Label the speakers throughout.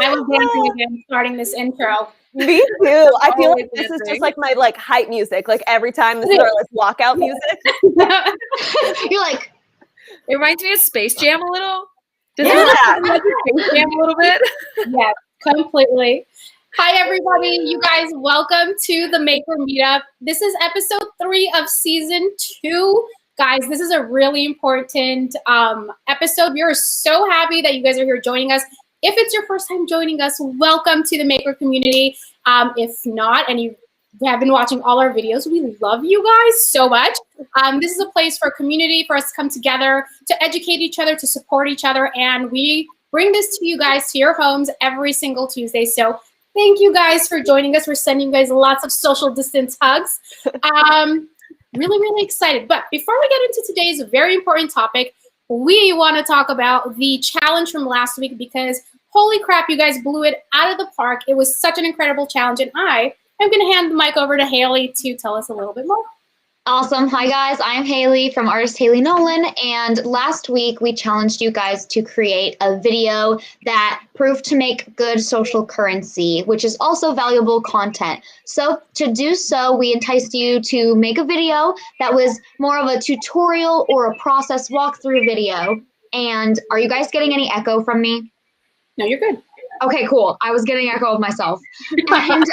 Speaker 1: I was dancing again starting this intro.
Speaker 2: Me too. I feel like this is just like my hype music. Like every time this is our walkout music.
Speaker 3: You're like,
Speaker 4: it reminds me of Space Jam a little.
Speaker 1: Does it remind you of Space Jam a little bit? Yeah, completely. Hi everybody, you guys, welcome to the Maker Meetup. This is episode 3 of season 2. Guys, this is a really important episode. We are so happy that you guys are here joining us. If it's your first time joining us, welcome to the Maker community. If not, and you have been watching all our videos, we love you guys so much. This is a place for community, for us to come together, to educate each other, to support each other, and we bring this to you guys, to your homes every single Tuesday. So thank you guys for joining us. We're sending you guys lots of social distance hugs. Really, really excited. But before we get into today's very important topic, we want to talk about the challenge from last week because holy crap, you guys blew it out of the park. It was such an incredible challenge. And I am going to hand the mic over to Haley to tell us a little bit more.
Speaker 3: Awesome. Hi, guys. I'm Haley from artist Haley Nolan. And last week, we challenged you guys to create a video that proved to make good social currency, which is also valuable content. So to do so, we enticed you to make a video that was more of a tutorial or a process walkthrough video. And are you guys getting any echo from me?
Speaker 1: No, you're good.
Speaker 3: Okay, cool. I was getting echo of myself. And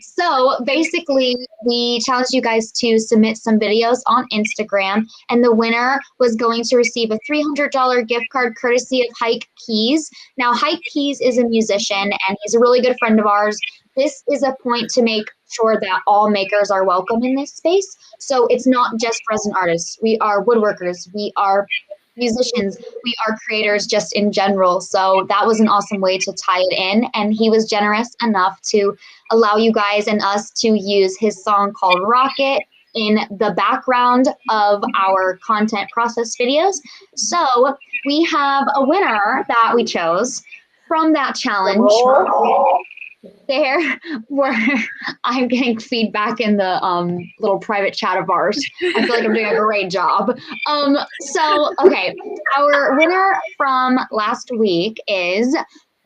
Speaker 3: so basically, we challenged you guys to submit some videos on Instagram, and the winner was going to receive a $300 gift card courtesy of Hike Keys. Now, Hike Keys is a musician, and he's a really good friend of ours. This is a point to make sure that all makers are welcome in this space. So it's not just resident artists. We are woodworkers. We are musicians, we are creators just in general. So that was an awesome way to tie it in. And he was generous enough to allow you guys and us to use his song called Rocket in the background of our content process videos. So we have a winner that we chose from that challenge. There, where I'm getting feedback in the little private chat of ours. I feel like I'm doing a great job. So, okay, our winner from last week is,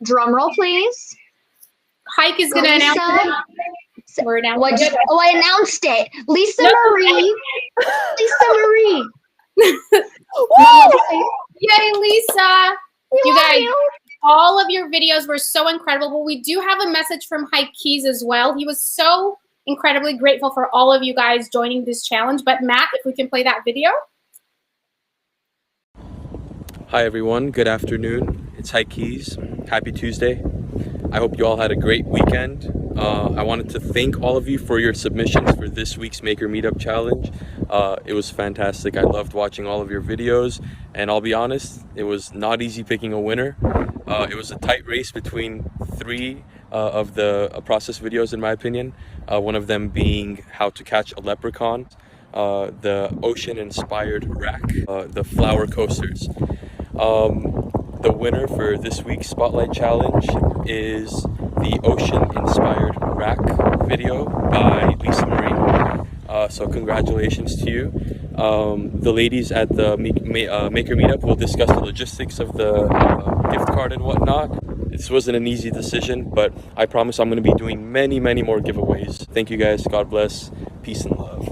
Speaker 3: drum roll, please.
Speaker 1: Hike is going to announce it. We're announcing it.
Speaker 3: Oh, I announced it. Lisa Marie. Lisa Marie.
Speaker 1: Yay, Lisa. You guys. All of your videos were so incredible, but we do have a message from Hike Keys as well. He was so incredibly grateful for all of you guys joining this challenge. But Matt, if we can play that video.
Speaker 5: Hi everyone, good afternoon. It's Hike Keys. Happy Tuesday. I hope you all had a great weekend. I wanted to thank all of you for your submissions for this week's Maker Meetup Challenge. It was fantastic. I loved watching all of your videos, and I'll be honest, it was not easy picking a winner. It was a tight race between 3 of the process videos, in my opinion. One of them being how to catch a leprechaun, the ocean-inspired rack, the flower coasters. The winner for this week's Spotlight Challenge is the ocean-inspired rack video by Lisa Marie. So congratulations to you. The ladies at the Maker Meetup will discuss the logistics of the gift card and whatnot. This wasn't an easy decision, but I promise I'm going to be doing many, many more giveaways. Thank you guys. God bless. Peace and love.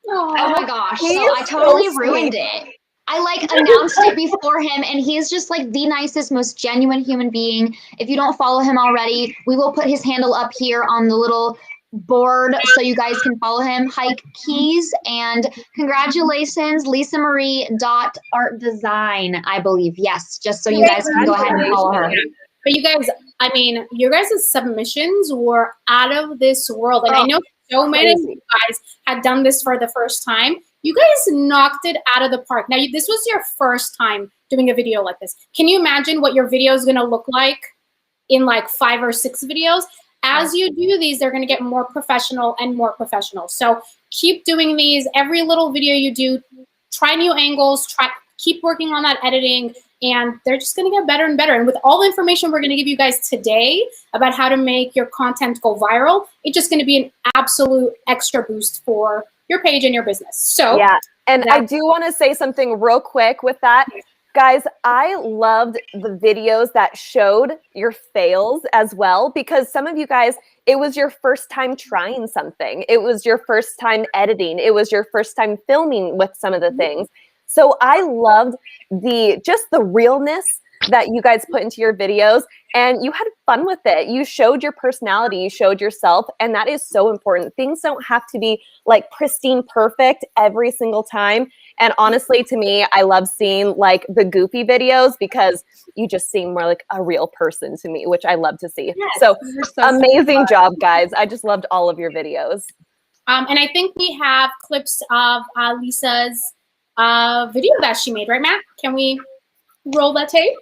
Speaker 3: Oh my gosh. So I totally ruined it. I like announced it before him, and he's just like the nicest, most genuine human being. If you don't follow him already, we will put his handle up here on the little board so you guys can follow him. Hike Keys, and congratulations, Lisa Marie Art Design, I believe. Yes, just so you guys can go ahead and follow her.
Speaker 1: But you guys, I mean, your guys' submissions were out of this world, and I know so many of you guys had done this for the first time. You guys knocked it out of the park. Now, this was your first time doing a video like this. Can you imagine what your video is going to look like in like 5 or 6 videos? As you do these, they're going to get more professional and more professional. So keep doing these. Every little video you do, try new angles, keep working on that editing, and they're just going to get better and better. And with all the information we're going to give you guys today about how to make your content go viral, it's just going to be an absolute extra boost for your page and your business. So
Speaker 2: yeah, and I do want to say something real quick with that. Guys, I loved the videos that showed your fails as well, because some of you guys, it was your first time trying something. It was your first time editing. It was your first time filming with some of the things. So I loved just the realness that you guys put into your videos, and you had fun with it. You showed your personality, you showed yourself, and that is so important. Things don't have to be like pristine perfect every single time. And honestly, to me, I love seeing like the goofy videos because you just seem more like a real person to me, which I love to see. Yes, so amazing job, guys. I just loved all of your videos.
Speaker 1: And I think we have clips of Lisa's video that she made, right, Matt? Can we roll that tape?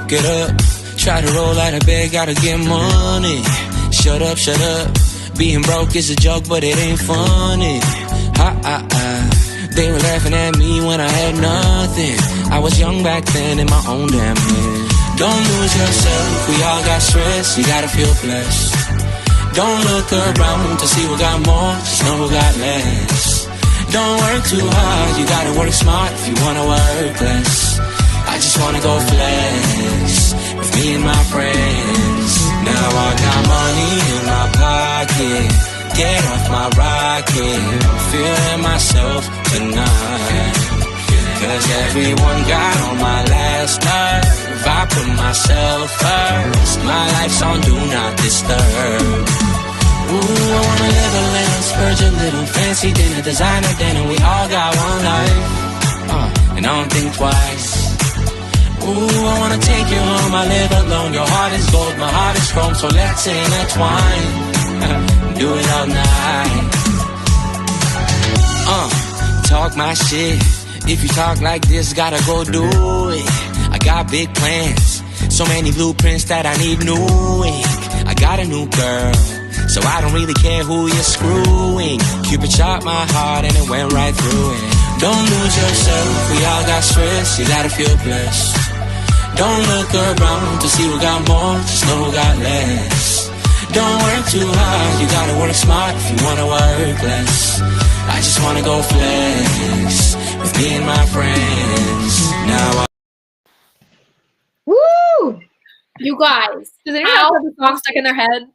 Speaker 6: Get up, try to roll out of bed, gotta get money. Shut up, being broke is a joke, but it ain't funny. They were laughing at me when I had nothing. I was young back then in my own damn head. Don't lose yourself, we all got stress, you gotta feel blessed. Don't look around to see who got more, just know who got less. Don't work too hard, you gotta work smart if you wanna work less. I just wanna go flex with me and my friends. Now I got money in my pocket, get off my rocket. I'm feeling myself tonight, cause everyone got on my last nerve. I put myself first, my life's on do not disturb. Ooh, I wanna live a little, splurge a little, fancy dinner, designer dinner. We all got one life, and I don't think twice. Ooh, I wanna take you home, I live alone. Your heart is gold, my heart is chrome, so let's intertwine. Do it all night. Talk my shit. If you talk like this, gotta go do it. I got big plans, so many blueprints that I need new ink. I got a new girl, so I don't really care who you're screwing. Cupid shot my heart and it went right through it. Don't lose yourself, we all got stress, you gotta feel blessed. Don't look around to see who got more, just know who got less. Don't work too hard, you gotta work smart if you wanna work less. I just wanna go flex with me and my friends. Now
Speaker 3: Woo!
Speaker 1: You guys,
Speaker 4: does anyone else have the song stuck in their head?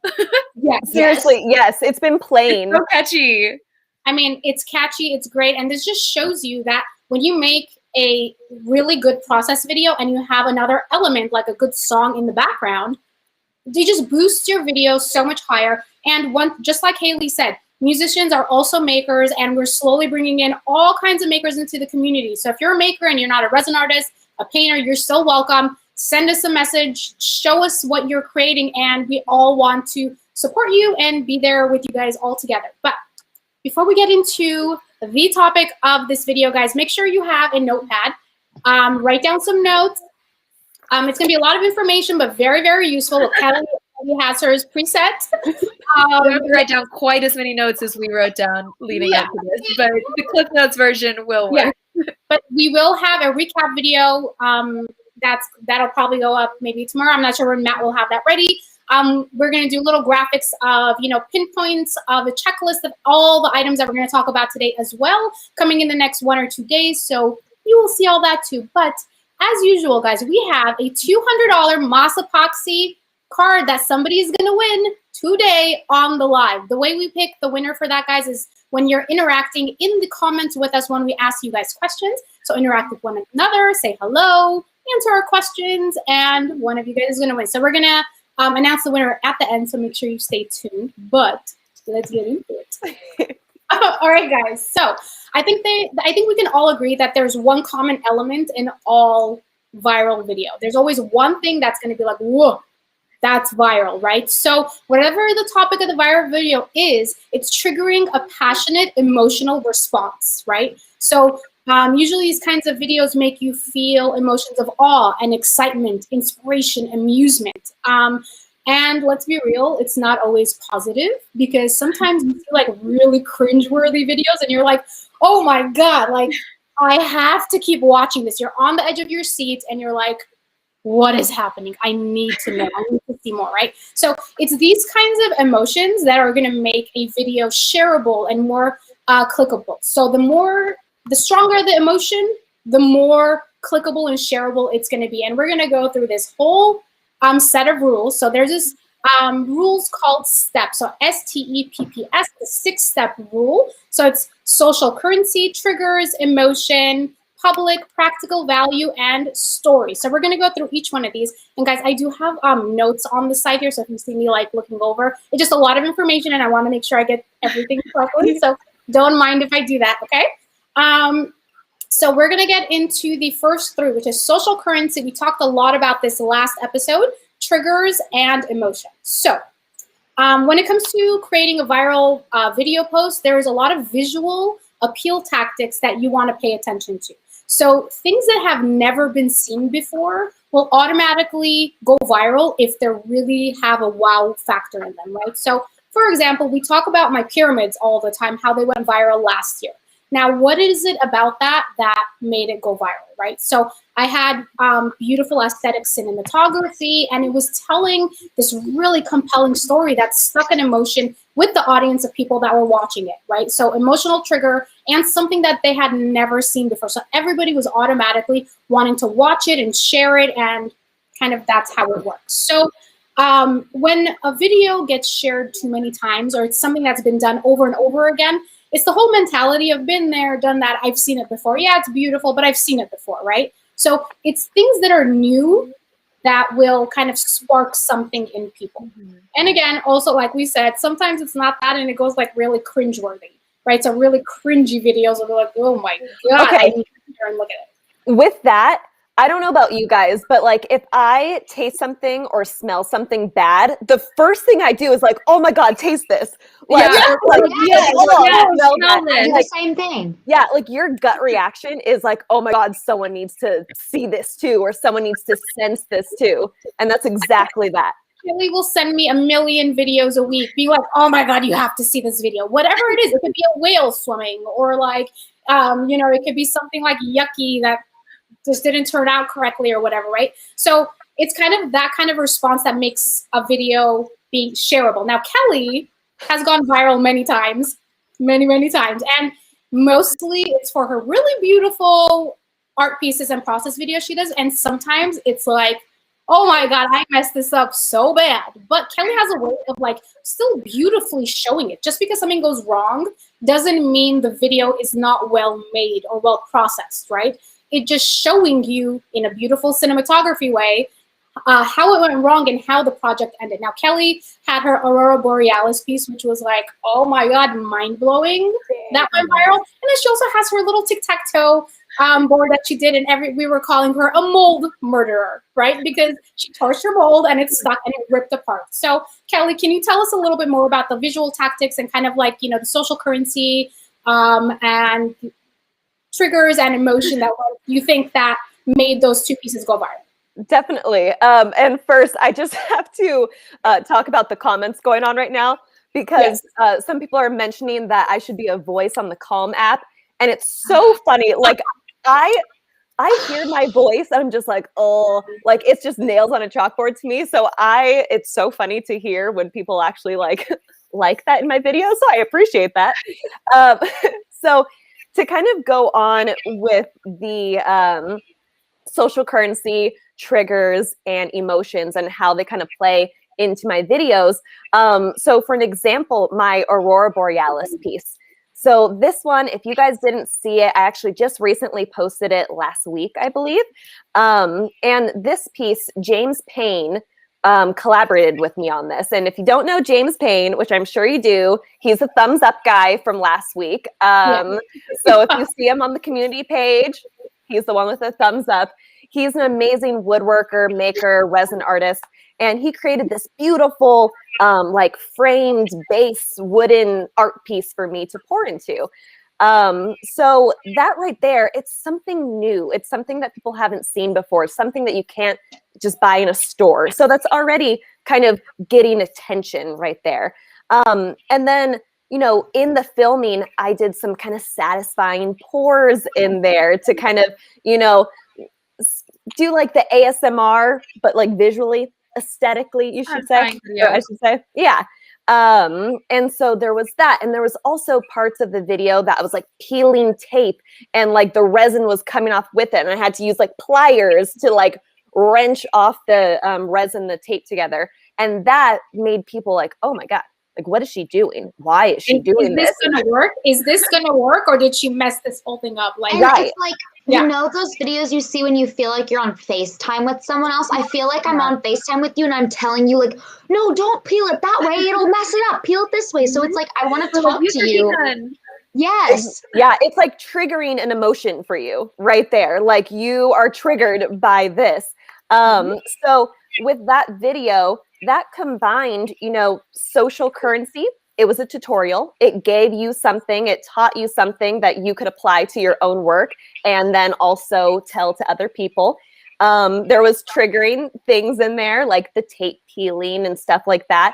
Speaker 1: Yes.
Speaker 2: Seriously, yes, it's been playing.
Speaker 4: So catchy.
Speaker 1: I mean, it's catchy, it's great, and this just shows you that when you make a really good process video and you have another element like a good song in the background, they just boost your video so much higher. And just like Haley said, musicians are also makers, and we're slowly bringing in all kinds of makers into the community. So if you're a maker and you're not a resin artist, a painter, you're still welcome. Send us a message, show us what you're creating, and we all want to support you and be there with you guys all together. But before we get into the topic of this video, guys, make sure you have a notepad. Write down some notes. It's going to be a lot of information, but very, very useful. Kelly has hers preset.
Speaker 4: I don't have to write down quite as many notes as we wrote down leading up to this, but the Cliff Notes version will work.
Speaker 1: But we will have a recap video that'll probably go up maybe tomorrow. I'm not sure when Matt will have that ready. We're going to do little graphics of, pinpoints of a checklist of all the items that we're going to talk about today as well, coming in the next 1 or 2 days. So you will see all that too. But as usual, guys, we have a $200 Moss Epoxy card that somebody is going to win today on the live. The way we pick the winner for that, guys, is when you're interacting in the comments with us when we ask you guys questions. So interact with one another, say hello, answer our questions, and one of you guys is going to win. So we're going to announce the winner at the end, so make sure you stay tuned. But let's get into it. All right, guys. So I think we can all agree that there's one common element in all viral video. There's always one thing that's going to be like, whoa, that's viral, right? So whatever the topic of the viral video is, it's triggering a passionate, emotional response, right? So usually these kinds of videos make you feel emotions of awe and excitement, inspiration, amusement. And let's be real, it's not always positive, because sometimes you see like really cringeworthy videos and you're like, oh my God, like I have to keep watching this. You're on the edge of your seat and you're like, what is happening? I need to know. I need to see more, right? So it's these kinds of emotions that are going to make a video shareable and more clickable. So the stronger the emotion, the more clickable and shareable it's going to be. And we're going to go through this whole set of rules. So there's this rules called STEPS. So STEPPS, the 6-step rule. So it's social currency, triggers, emotion, public, practical value, and story. So we're going to go through each one of these. And guys, I do have notes on the side here. So if you see me like looking over, it's just a lot of information and I want to make sure I get everything correctly. So don't mind if I do that, okay? So we're going to get into the first 3, which is social currency. We talked a lot about this last episode, triggers and emotion. So when it comes to creating a viral video post, there is a lot of visual appeal tactics that you want to pay attention to. So things that have never been seen before will automatically go viral if they really have a wow factor in them, right? So for example, we talk about my pyramids all the time, how they went viral last year. Now, what is it about that made it go viral, right? So I had beautiful aesthetic cinematography, and it was telling this really compelling story that stuck an emotion with the audience of people that were watching it, right? So emotional trigger and something that they had never seen before. So everybody was automatically wanting to watch it and share it, and kind of that's how it works. So when a video gets shared too many times, or it's something that's been done over and over again, it's the whole mentality of been there, done that, I've seen it before. Yeah, it's beautiful, but I've seen it before, right? So it's things that are new that will kind of spark something in people. Mm-hmm. And again, also, like we said, sometimes it's not that, and it goes like really cringeworthy, right? So really cringy videos will be like, oh my God,
Speaker 2: okay.
Speaker 1: I need to sit here and look at it.
Speaker 2: With that, I don't know about you guys, but like if I taste something or smell something bad, the first thing I do is like, oh my God, taste this. Like,
Speaker 3: I do the same thing.
Speaker 2: Yeah, like your gut reaction is like, oh my God, someone needs to see this too, or someone needs to sense this too. And that's exactly that.
Speaker 1: Kelly will send me 1 million videos a week. Be like, oh my God, you have to see this video. Whatever it is, it could be a whale swimming, or like, it could be something like yucky that just didn't turn out correctly or whatever, right? So it's kind of that kind of response that makes a video be shareable. Now, Kelly has gone viral many times, many times. And mostly it's for her really beautiful art pieces and process videos she does. And sometimes it's like, oh my God, I messed this up so bad. But Kelly has a way of like still beautifully showing it. Just because something goes wrong doesn't mean the video is not well made or well processed, right? It just showing you in a beautiful cinematography way how it went wrong and how the project ended. Now, Kelly had her Aurora Borealis piece, which was like, oh my God, mind-blowing. That went viral. And then she also has her little tic-tac-toe board that she did, and we were calling her a mold murderer, right? Because she torched her mold and it stuck and it ripped apart. So, Kelly, can you tell us a little bit more about the visual tactics and kind of like, the social currency and triggers and emotion that you think that made those 2 pieces go viral?
Speaker 2: Definitely. And first, I just have to talk about the comments going on right now, because some people are mentioning that I should be a voice on the Calm app. And it's so funny. Like, I hear my voice and I'm just like, oh, like it's just nails on a chalkboard to me. So it's so funny to hear when people actually like that in my videos. So I appreciate that. Um, so to kind of go on with the social currency triggers and emotions and how they kind of play into my videos. So for an example, my Aurora Borealis piece. So this one, if you guys didn't see it, I actually just recently posted it last week, I believe. And this piece, James Payne collaborated with me on this. And if you don't know James Payne, which I'm sure you do, he's a thumbs up guy from last week. So if you see him on the community page, he's the one with the thumbs up. He's an amazing woodworker, maker, resin artist. And he created this beautiful, like framed base wooden art piece for me to pour into. So that right there, it's something new. It's something that people haven't seen before. It's something that you can't just buy in a store. So that's already kind of getting attention right there. And then, you know, in the filming, I did some kind of satisfying pours in there to kind of, you know, do like the ASMR, but like visually, aesthetically, you should say. Or I should say, yeah. And so there was that, and there was also parts of the video that I was like peeling tape, and like the resin was coming off with it, and I had to use like pliers to like wrench off the resin, the tape together, and that made people like, oh my god, like what is she doing? Why is she doing this?
Speaker 1: Is this gonna work? Is this gonna work, or did she mess this whole thing up? Like,
Speaker 3: and it's like, you know those videos you see when you feel like you're on FaceTime with someone else? I feel like I'm on FaceTime with you and I'm telling you like, no, don't peel it that way. It'll mess it up. Peel it this way. So it's like, I want to talk to you. Yes.
Speaker 2: Yeah, it's like triggering an emotion for you right there. Like you are triggered by this. So with that video, that combined, you know, social currency. It was a tutorial. It gave you something. It taught you something that you could apply to your own work and then also tell to other people. There was triggering things in there like the tape peeling and stuff like that,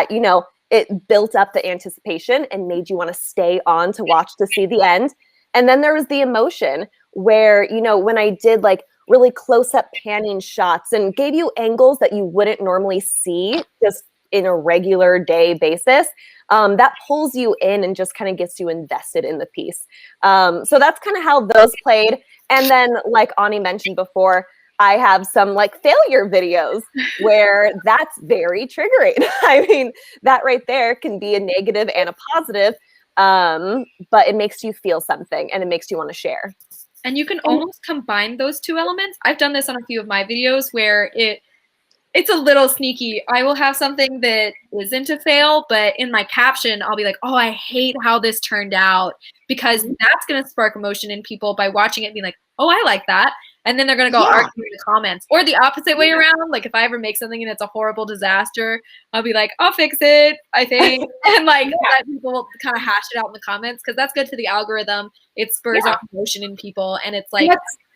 Speaker 2: you know, it built up the anticipation and made you want to stay on to watch to see the end. And then there was the emotion where, you know, when I did like really close up panning shots and gave you angles that you wouldn't normally see just in a regular day basis, that pulls you in and just kind of gets you invested in the piece. So that's kind of how those played. And then like Ani mentioned before, I have some like failure videos where that's very triggering. I mean, that right there can be a negative and a positive, but it makes you feel something and it makes you want to share.
Speaker 4: And you can almost combine those two elements. I've done this on a few of my videos where it's a little sneaky. I will have something that isn't a fail, but in my caption, I'll be like, oh, I hate how this turned out, because that's going to spark emotion in people by watching it and being like, oh, I like that. And then they're going to go argue in the comments, or the opposite way around. Like if I ever make something and it's a horrible disaster, I'll be like, I'll fix it, I think. And like let people kind of hash it out in the comments, because that's good to the algorithm. It spurs up emotion in people. And it's like,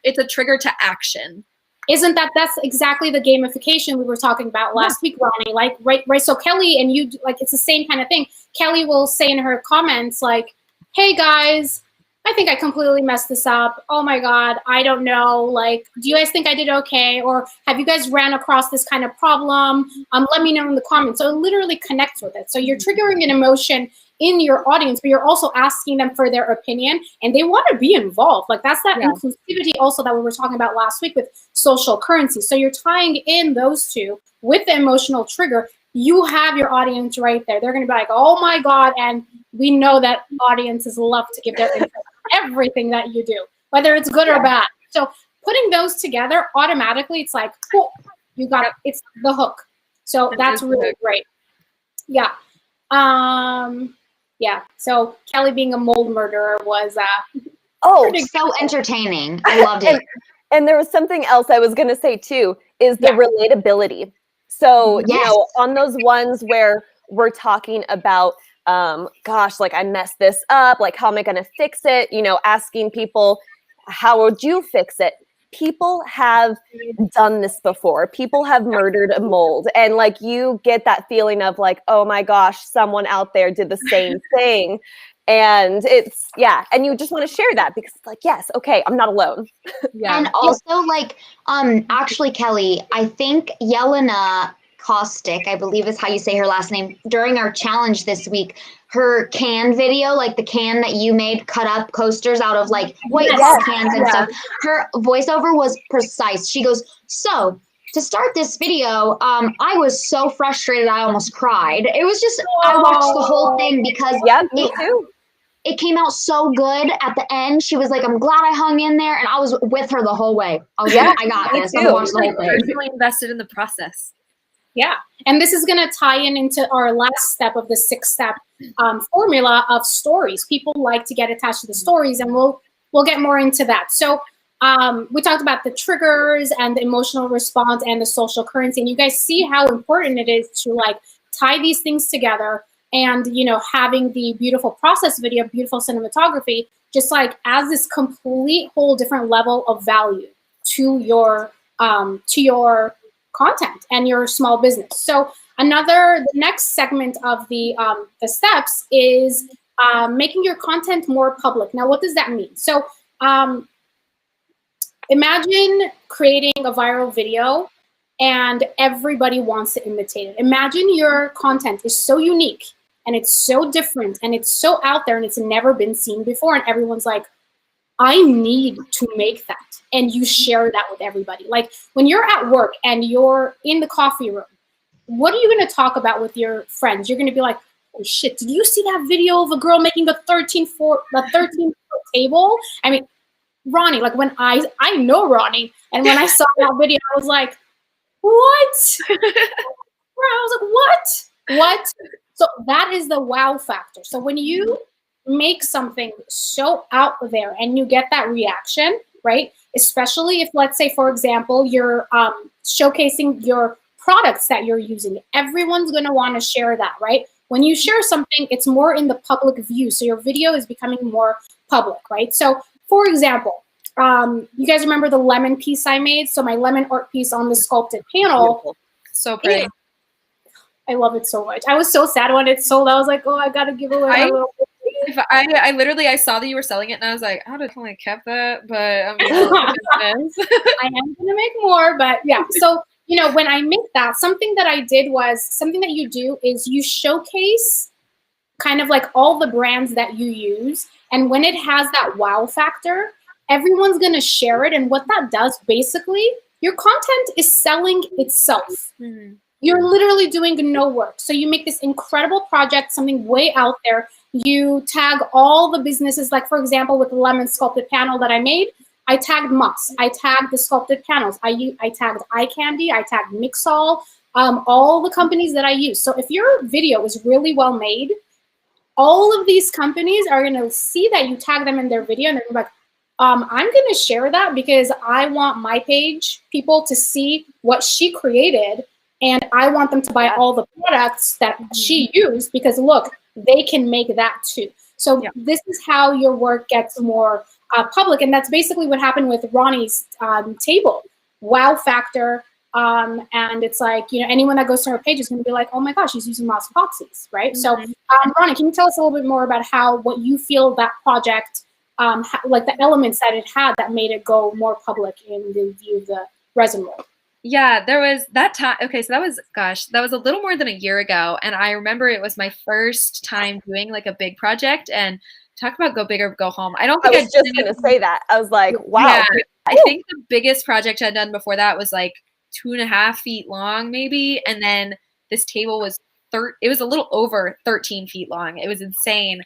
Speaker 4: it's a trigger to action.
Speaker 1: Isn't that's exactly the gamification we were talking about last week, Ronnie? Like, right. So Kelly and you, like, it's the same kind of thing. Kelly will say in her comments, like, hey guys, I think I completely messed this up. Oh my God, I don't know. Like, do you guys think I did okay? Or have you guys ran across this kind of problem? Let me know in the comments. So it literally connects with it. So you're triggering an emotion in your audience, but you're also asking them for their opinion, and they want to be involved. Like that's that inclusivity also that we were talking about last week with social currency. So you're tying in those two with the emotional trigger. You have your audience right there. They're going to be like, oh my God. And we know that audiences love to give their input on everything that you do, whether it's good or bad. So putting those together automatically, it's like, cool, you got it. It's the hook. So that's really great. Yeah. Yeah. So Kelly being a mold murderer was
Speaker 3: so entertaining. I loved it.
Speaker 2: And there was something else I was going to say too, is the relatability. So, you know, on those ones where we're talking about, gosh, like I messed this up, like how am I going to fix it? You know, asking people, how would you fix it? People have done this before. People have murdered a mold. And like you get that feeling of like, oh my gosh, someone out there did the same thing. And it's, yeah, and you just want to share that because it's like, yes, okay, I'm not alone.
Speaker 4: Yeah.
Speaker 3: And also, like, actually, Kelly, I think Yelena Caustic, I believe is how you say her last name, during our challenge this week, her can video, like the can that you made, cut up coasters out of like white cans and stuff. Her voiceover was precise. She goes, so to start this video, I was so frustrated I almost cried. It was just, I watched the whole thing because
Speaker 2: Me too.
Speaker 3: it came out so good at the end. She was like, I'm glad I hung in there. And I was with her the whole way. I was like, I got this. I'm gonna watch the whole thing.
Speaker 4: Really invested in the process.
Speaker 1: Yeah. And this is going to tie into our last step of the 6-step formula of stories. People like to get attached to the stories, and we'll get more into that. So we talked about the triggers and the emotional response and the social currency. And you guys see how important it is to like tie these things together. And, you know, having the beautiful process video, beautiful cinematography, just like as this complete whole different level of value to your content and your small business. So the next segment of the steps is making your content more public. Now, what does that mean? So imagine creating a viral video and everybody wants to imitate it. Imagine your content is so unique and it's so different and it's so out there and it's never been seen before. And everyone's like, I need to make that. And you share that with everybody. Like when you're at work and you're in the coffee room, what are you going to talk about with your friends? You're going to be like, oh shit, did you see that video of a girl making a 13-foot table? I mean, Ronnie, like when I know Ronnie, and when I saw that video, I was like, what? I was like, what? So that is the wow factor. So when you make something so out there and you get that reaction, right? Especially if, let's say, for example, you're showcasing your products that you're using. Everyone's going to want to share that, right? When you share something, it's more in the public view. So your video is becoming more public, right? So, for example, you guys remember the lemon piece I made? So my lemon art piece on the sculpted panel.
Speaker 2: Beautiful.
Speaker 4: So pretty.
Speaker 1: Yeah. I love it so much. I was so sad when it sold. I was like, oh, I got to give away a little bit.
Speaker 4: I literally, I saw that you were selling it and I was like, I would have totally kept that, but I mean,
Speaker 1: I am going to make more, but yeah. So, you know, when I make that, something that I did was something that you do is you showcase kind of like all the brands that you use. And when it has that wow factor, everyone's going to share it. And what that does, basically, your content is selling itself.
Speaker 4: Mm-hmm.
Speaker 1: You're literally doing no work. So you make this incredible project, something way out there. You tag all the businesses, like for example, with the lemon sculpted panel that I made, I tagged Muffs, I tagged the sculpted panels, I tagged Eye Candy, I tagged Mixall, all the companies that I use. So if your video is really well made, all of these companies are gonna see that you tag them in their video and they're gonna be like, I'm gonna share that because I want my page people to see what she created and I want them to buy all the products that she used because look, they can make that too. So this is how your work gets more public. And that's basically what happened with Ronnie's table. Wow factor. And it's like, you know, anyone that goes to her page is going to be like, oh my gosh, she's using moss epoxies, right? Mm-hmm. So Ronnie, can you tell us a little bit more about what you feel that project, like the elements that it had that made it go more public in the view of the resin world?
Speaker 4: Yeah, there was that time. Okay, so that was a little more than a year ago. And I remember it was my first time doing like a big project and talk about go big or go home. I don't think
Speaker 2: I was just going to say that. I was like, wow.
Speaker 4: Yeah, I think the biggest project I'd done before that was like 2.5 feet long, maybe. And then this table was it was a little over 13 feet long. It was insane.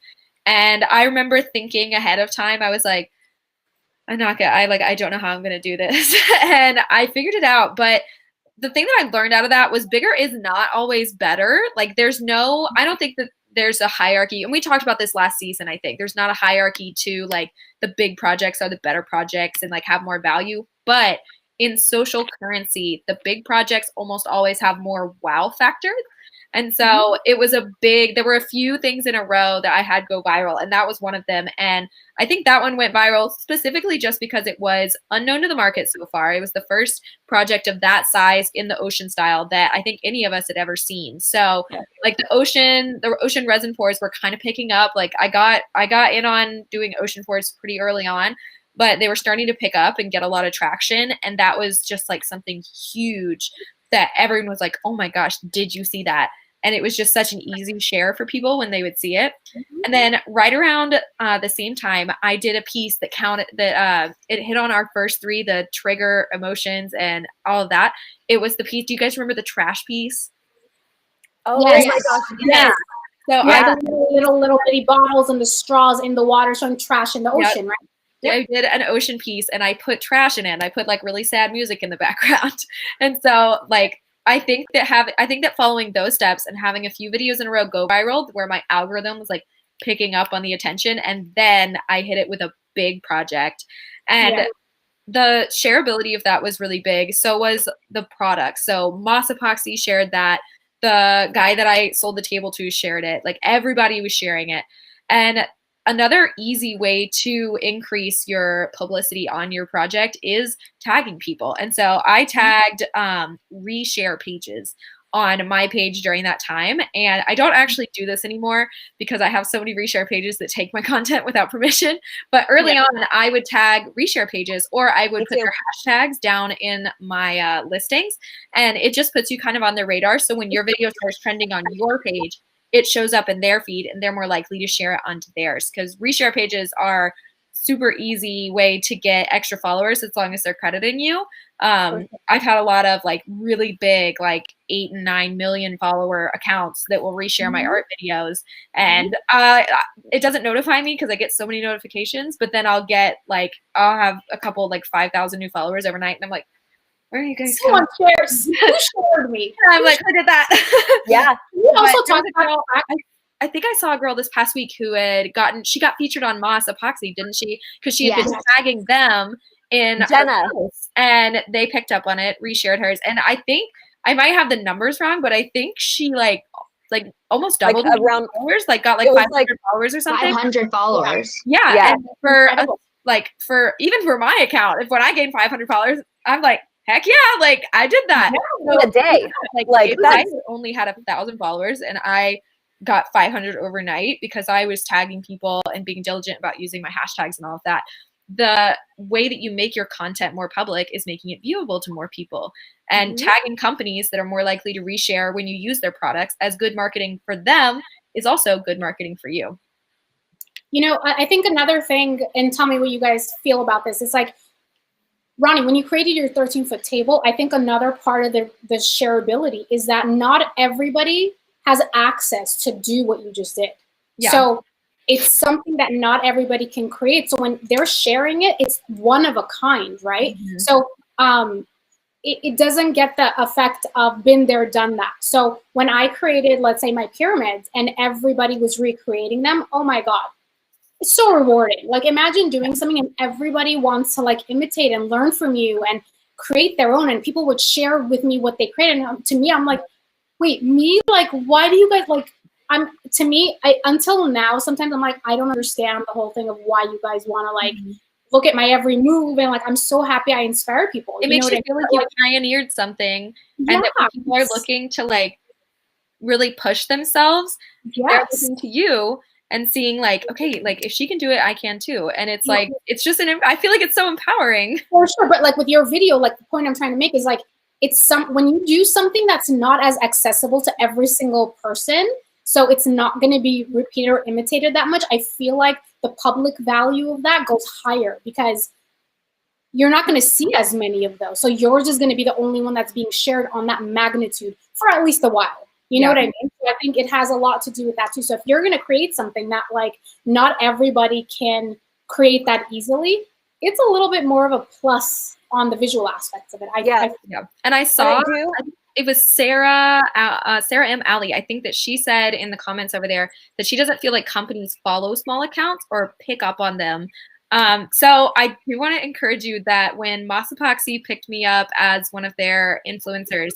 Speaker 4: And I remember thinking ahead of time, I was like, I don't know how I'm going to do this. And I figured it out. But the thing that I learned out of that was bigger is not always better. Like I don't think that there's a hierarchy. And we talked about this last season, I think. There's not a hierarchy to like the big projects are the better projects and like have more value. But in social currency, the big projects almost always have more wow factor. And so it was there were a few things in a row that I had go viral, and that was one of them. And I think that one went viral specifically just because it was unknown to the market so far. It was the first project of that size in the ocean style that I think any of us had ever seen. So like the ocean resin pours were kind of picking up. Like I got in on doing ocean pours pretty early on, but they were starting to pick up and get a lot of traction. And that was just like something huge that everyone was like, oh my gosh, did you see that? And it was just such an easy share for people when they would see it. And then right around the same time, I did a piece that it hit on our first three, the trigger emotions and all of that. It was the piece. Do you guys remember the trash piece?
Speaker 2: Oh
Speaker 3: Yes.
Speaker 2: my gosh.
Speaker 1: Yes.
Speaker 4: So
Speaker 1: Yeah, the little bitty bottles and the straws in the water showing trash in the ocean, right?
Speaker 4: Yeah, I did an ocean piece and I put trash in it. And I put like really sad music in the background. And so like I think that following those steps and having a few videos in a row go viral where my algorithm was like picking up on the attention, and then I hit it with a big project. And the shareability of that was really big. So was the product. So Moss Epoxy shared that. The guy that I sold the table to shared it. Like everybody was sharing it. And another easy way to increase your publicity on your project is tagging people. And so I tagged reshare pages on my page during that time. And I don't actually do this anymore because I have so many reshare pages that take my content without permission. But early on, I would tag reshare pages, or I would put their hashtags down in my listings. And it just puts you kind of on their radar. So when your video starts trending on your page, it shows up in their feed and they're more likely to share it onto theirs, because reshare pages are super easy way to get extra followers as long as they're crediting you. I've had a lot of like really big, like 8 and 9 million follower accounts that will reshare my art videos. And it doesn't notify me because I get so many notifications, but then I'll have a couple like 5,000 new followers overnight. And I'm like, where are you guys?
Speaker 1: Someone shares. Who shared me?
Speaker 4: I'm like, who did that?
Speaker 2: Yeah.
Speaker 1: We also talked about.
Speaker 4: I think I saw a girl this past week who she got featured on Moss Epoxy, didn't she? Because she had been tagging them in
Speaker 2: Jenna,
Speaker 4: and they picked up on it, reshared hers. And I think I might have the numbers wrong, but I think she like almost doubled
Speaker 2: around
Speaker 4: followers, like got like 500 followers or something.
Speaker 3: 500 followers.
Speaker 4: Yeah. And for even for my account, when I gained 500 followers, I'm like, heck yeah, like I did that
Speaker 2: in a day.
Speaker 4: Like I only had 1,000 followers and I got 500 overnight because I was tagging people and being diligent about using my hashtags and all of that. The way that you make your content more public is making it viewable to more people, and tagging companies that are more likely to reshare when you use their products as good marketing for them is also good marketing for you.
Speaker 1: You know, I think another thing, and tell me what you guys feel about this, is like, Ronnie, when you created your 13-foot table, I think another part of the shareability is that not everybody has access to do what you just did. Yeah. So it's something that not everybody can create. So when they're sharing it, it's one of a kind, right? So it doesn't get the effect of been there, done that. So when I created, let's say, my pyramids and everybody was recreating them, oh my God, it's so rewarding. Like imagine doing something and everybody wants to like imitate and learn from you and create their own, and people would share with me what they created. And to me, I'm like, wait, me? Like, why do you guys like, until now, sometimes I'm like, I don't understand the whole thing of why you guys want to like look at my every move, and like, I'm so happy I inspire people.
Speaker 4: It makes you feel like you pioneered something, and that when people are looking to like really push themselves, they're looking to you and seeing like, okay, like if she can do it, I can too. And it's like, it's just I feel like it's so empowering.
Speaker 1: For sure. But like with your video, like the point I'm trying to make is like, when you do something that's not as accessible to every single person, so it's not going to be repeated or imitated that much, I feel like the public value of that goes higher because you're not going to see as many of those. So yours is going to be the only one that's being shared on that magnitude for at least a while. You know what I mean? So I think it has a lot to do with that too. So if you're going to create something that like not everybody can create that easily, it's a little bit more of a plus on the visual aspects of it.
Speaker 4: And I saw it was Sarah M. Alley. I think that she said in the comments over there that she doesn't feel like companies follow small accounts or pick up on them. So I do want to encourage you that when Moss Epoxy picked me up as one of their influencers,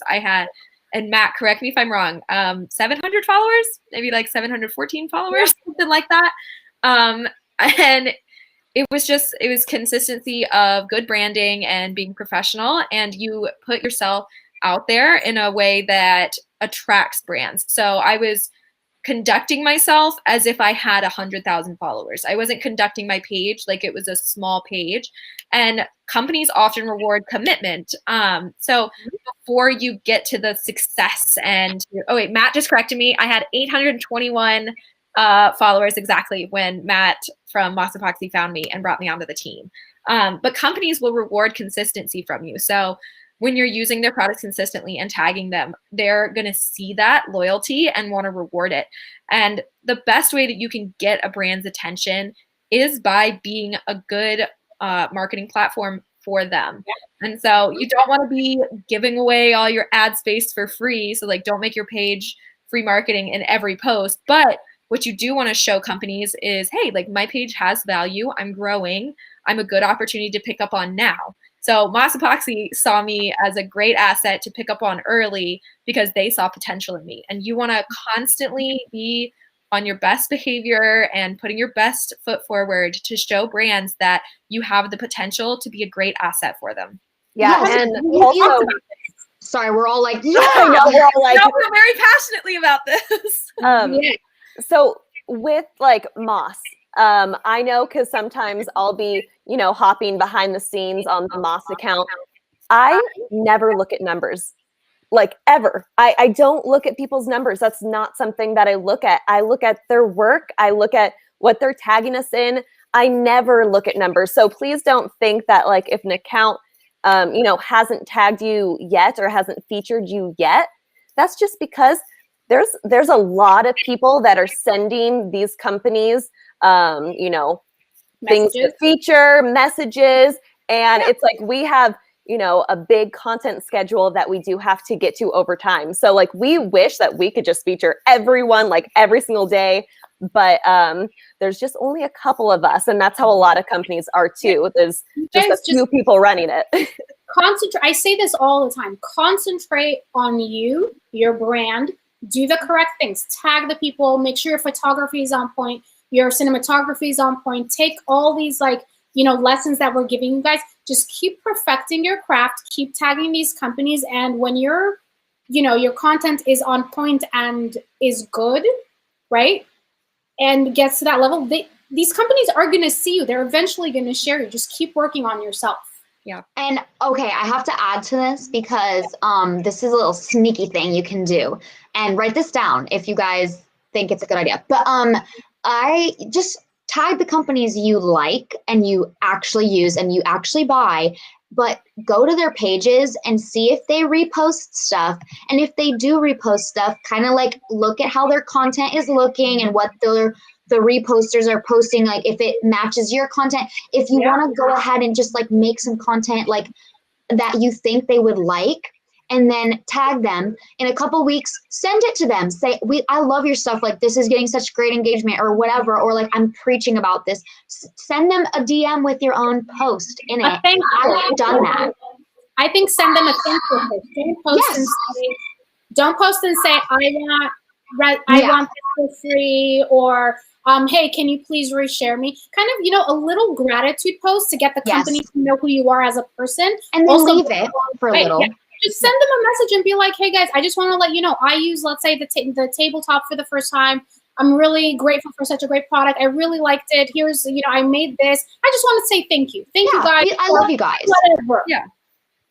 Speaker 4: and Matt, correct me if I'm wrong, 700 followers, maybe like 714 followers, something like that. And it was consistency of good branding and being professional, and you put yourself out there in a way that attracts brands. So I was conducting myself as if I had 100,000 followers. I wasn't conducting my page like it was a small page. And companies often reward commitment. So before you get to the success and, oh wait, Matt just corrected me. I had 821 followers exactly when Matt from Moss Epoxy found me and brought me onto the team. But companies will reward consistency from you. So when you're using their products consistently and tagging them, they're going to see that loyalty and want to reward it. And the best way that you can get a brand's attention is by being a good marketing platform for them. And so you don't want to be giving away all your ad space for free. So like, don't make your page free marketing in every post. But what you do want to show companies is, hey, like my page has value. I'm growing. I'm a good opportunity to pick up on now. So Moss Epoxy saw me as a great asset to pick up on early because they saw potential in me. And you want to constantly be on your best behavior and putting your best foot forward to show brands that you have the potential to be a great asset for them.
Speaker 2: Yeah,
Speaker 3: Yes,
Speaker 2: and also,
Speaker 3: sorry, we're all like, yeah.
Speaker 2: I know, we're all like,
Speaker 4: No, we're very passionately about this.
Speaker 2: So with like Moss, I know because sometimes I'll be, you know, hopping behind the scenes on the Moss account. I never look at numbers, like ever. I don't look at people's numbers. That's not something that I look at. I look at their work. I look at what they're tagging us in. I never look at numbers. So please don't think that like if an account, you know, hasn't tagged you yet or hasn't featured you yet, that's just because there's a lot of people that are sending these companies, you know, things to feature, messages, and it's like we have, you know, a big content schedule that we do have to get to over time. So like we wish that we could just feature everyone like every single day, but there's just only a couple of us, and that's how a lot of companies are too. There's just a few people running it.
Speaker 1: Concentrate. I say this all the time. Concentrate on you, your brand. Do the correct things. Tag the people. Make sure your photography is on point. Your cinematography is on point. Take all these like, you know, lessons that we're giving you guys. Just keep perfecting your craft. Keep tagging these companies. And when your, you know, your content is on point and is good, right? And gets to that level, these companies are going to see you. They're eventually going to share you. Just keep working on yourself.
Speaker 4: Yeah.
Speaker 3: And okay, I have to add to this because this is a little sneaky thing you can do. And write this down if you guys think it's a good idea. But I just tag the companies you like and you actually use and you actually buy, but go to their pages and see if they repost stuff. And if they do repost stuff, kind of like look at how their content is looking and what the reposters are posting, like if it matches your content. If you want to go ahead and just like make some content like that you think they would like, and then tag them in a couple weeks, send it to them. Say, I love your stuff. Like this is getting such great engagement or whatever, or like I'm preaching about this. Send them a DM with your own post in it. I've done that.
Speaker 1: I think send them a thank you post. Don't post and say, I want this for free, or hey, can you please reshare me? Kind of, you know, a little gratitude post to get the company to know who you are as a person.
Speaker 3: And then also, leave it for a little.
Speaker 1: Yeah. Just send them a message and be like, hey guys, I just want to let you know, I use, let's say, the tabletop for the first time. I'm really grateful for such a great product. I really liked it. Here's, you know, I made this. I just want to say thank you. Thank you guys.
Speaker 3: I love you guys.
Speaker 1: Whatever.
Speaker 4: Yeah.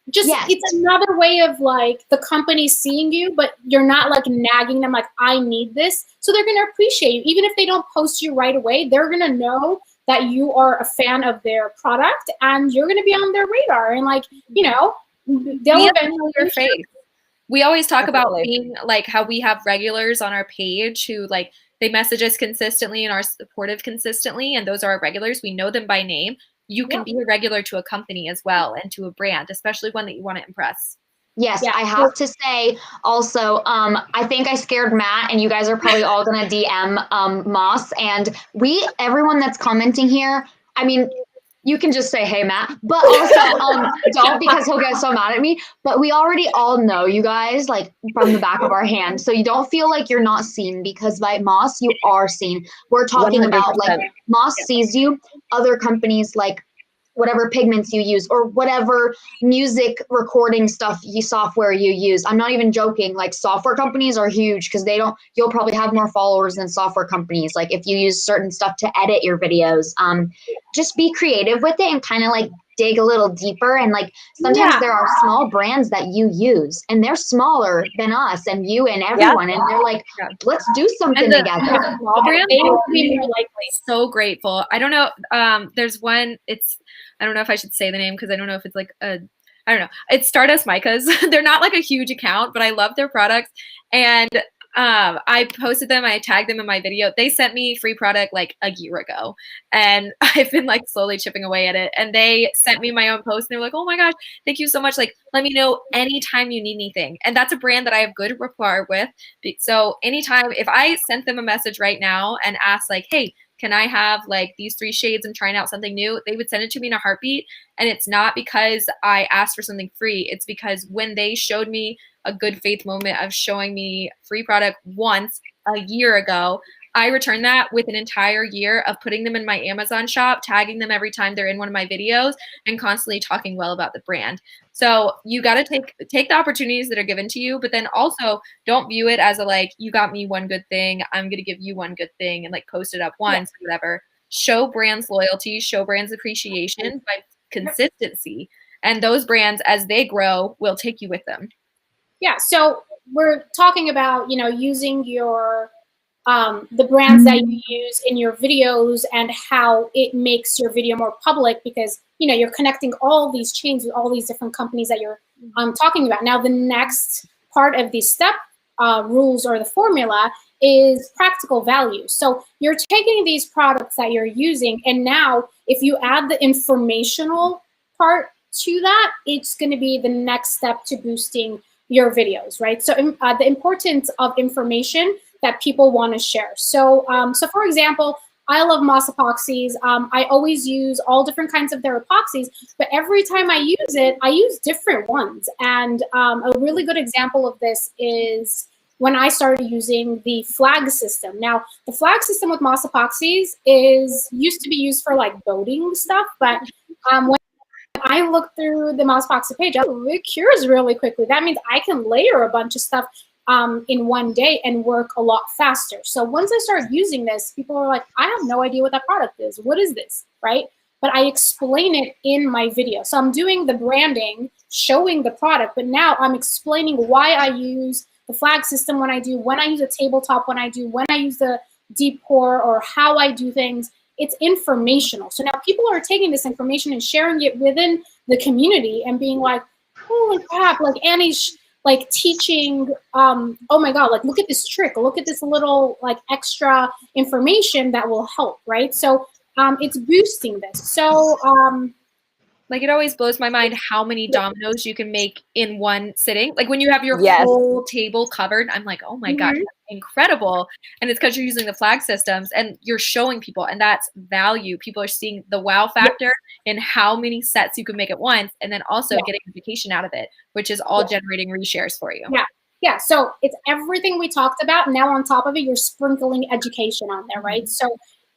Speaker 1: Just, it's another way of like the company seeing you, but you're not like nagging them like, I need this. So they're going to appreciate you. Even if they don't post you right away, they're going to know that you are a fan of their product and you're going to be on their radar. And like, you know, they'll eventually
Speaker 4: your face. We always talk about being like how we have regulars on our page who like they message us consistently and are supportive consistently, and those are our regulars. We know them by name. You can be a regular to a company as well and to a brand, especially one that you want to impress.
Speaker 3: Yes, I have to say also, I think I scared Matt, and you guys are probably all going to DM Moss, and everyone that's commenting here, I mean, You can just say, hey, Matt, but also don't, because he'll get so mad at me. But we already all know you guys, like from the back of our hand. So you don't feel like you're not seen, because by Moss, you are seen. We're talking about like Moss sees you, other companies like whatever pigments you use or whatever music recording software you use. I'm not even joking. Like software companies are huge because you'll probably have more followers than software companies. Like if you use certain stuff to edit your videos, just be creative with it and kind of like dig a little deeper. And like sometimes there are small brands that you use and they're smaller than us and you and everyone. And they're like, let's do something together.
Speaker 4: Small brands, they will be more likely. So grateful. I don't know. There's one, I don't know if I should say the name because I don't know if it's like I don't know. It's Stardust Micas. They're not like a huge account, but I love their products. And I posted them. I tagged them in my video. They sent me free product like a year ago. And I've been like slowly chipping away at it. And they sent me my own post. And they were like, oh my gosh, thank you so much. Like, let me know anytime you need anything. And that's a brand that I have good rapport with. So anytime, if I sent them a message right now and asked like, hey, can I have like these 3 shades? I'm trying out something new. They would send it to me in a heartbeat. And it's not because I asked for something free. It's because when they showed me a good faith moment of showing me free product once a year ago, I returned that with an entire year of putting them in my Amazon shop, tagging them every time they're in one of my videos, and constantly talking well about the brand. So you got to take the opportunities that are given to you, but then also don't view it as a like, you got me one good thing, I'm going to give you one good thing and like post it up once or whatever. Show brands loyalty, show brands appreciation by consistency. And those brands, as they grow, will take you with them.
Speaker 1: Yeah, so we're talking about, using your the brands that you use in your videos and how it makes your video more public because, you're connecting all these chains with all these different companies that you're talking about. Now, the next part of the step rules or the formula is practical value. So you're taking these products that you're using, and now if you add the informational part to that, it's going to be the next step to boosting your videos, right? So the importance of information that people want to share. So, for example, I love Moss epoxies. I always use all different kinds of their epoxies, but every time I use it, I use different ones. And a really good example of this is when I started using the flag system. Now, the flag system with Moss epoxies used to be used for like boating stuff, but when I look through the Moss epoxy page, it cures really quickly. That means I can layer a bunch of stuff in one day and work a lot faster. So once I started using this, people are like, I have no idea what that product is. What is this, right? But I explain it in my video. So I'm doing the branding, showing the product, but now I'm explaining why I use the flag system when I use a tabletop, when I use the deep pour, or how I do things. It's informational. So now people are taking this information and sharing it within the community and being like, holy crap, like Annie's like teaching, oh my God, like look at this trick, look at this little like extra information that will help, right? So it's boosting this. So
Speaker 4: like it always blows my mind how many dominoes you can make in one sitting. Like when you have your whole table covered, I'm like, oh my God, that's incredible. And it's because you're using the flag systems and you're showing people, and that's value. People are seeing the wow factor in how many sets you can make at once, and then also getting education out of it, which is all generating reshares for you.
Speaker 1: Yeah, so it's everything we talked about. Now on top of it, you're sprinkling education on there, right? So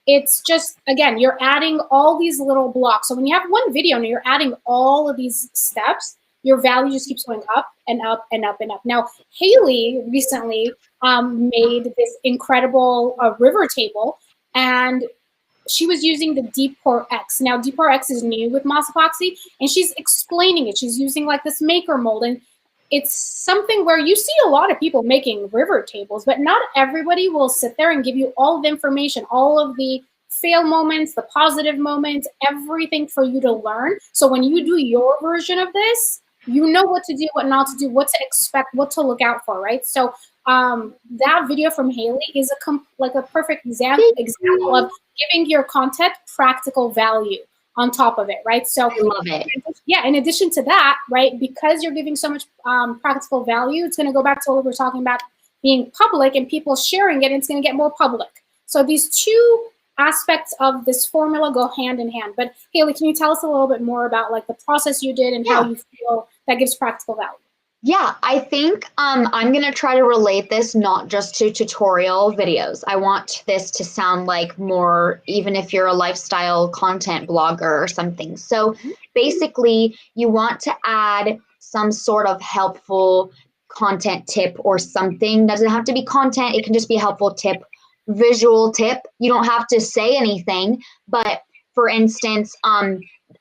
Speaker 1: it's just, again, you're adding all these little blocks. So when you have one video and you're adding all of these steps, your value just keeps going up and up and up and up. Now, Haley recently made this incredible river table, and she was using the Deep Pour X. Now, Deep Pour X is new with Moss epoxy, and she's explaining it. She's using like this maker mold, and it's something where you see a lot of people making river tables, but not everybody will sit there and give you all the information, all of the fail moments, the positive moments, everything for you to learn. So when you do your version of this, you know what to do, what not to do, what to expect, what to look out for, right? So that video from Haley is a perfect example of giving your content practical value on top of it, right? So
Speaker 3: I love it.
Speaker 1: Yeah, in addition to that, right, because you're giving so much practical value, it's going to go back to what we were talking about being public and people sharing it, and it's going to get more public. So these two aspects of this formula go hand in hand. But Haley, can you tell us a little bit more about like the process you did and how you feel that gives practical value?
Speaker 3: Yeah, I think I'm going to try to relate this not just to tutorial videos. I want this to sound like more, even if you're a lifestyle content blogger or something. So basically, you want to add some sort of helpful content tip or something. Doesn't have to be content. It can just be a helpful tip, visual tip. You don't have to say anything, but for instance,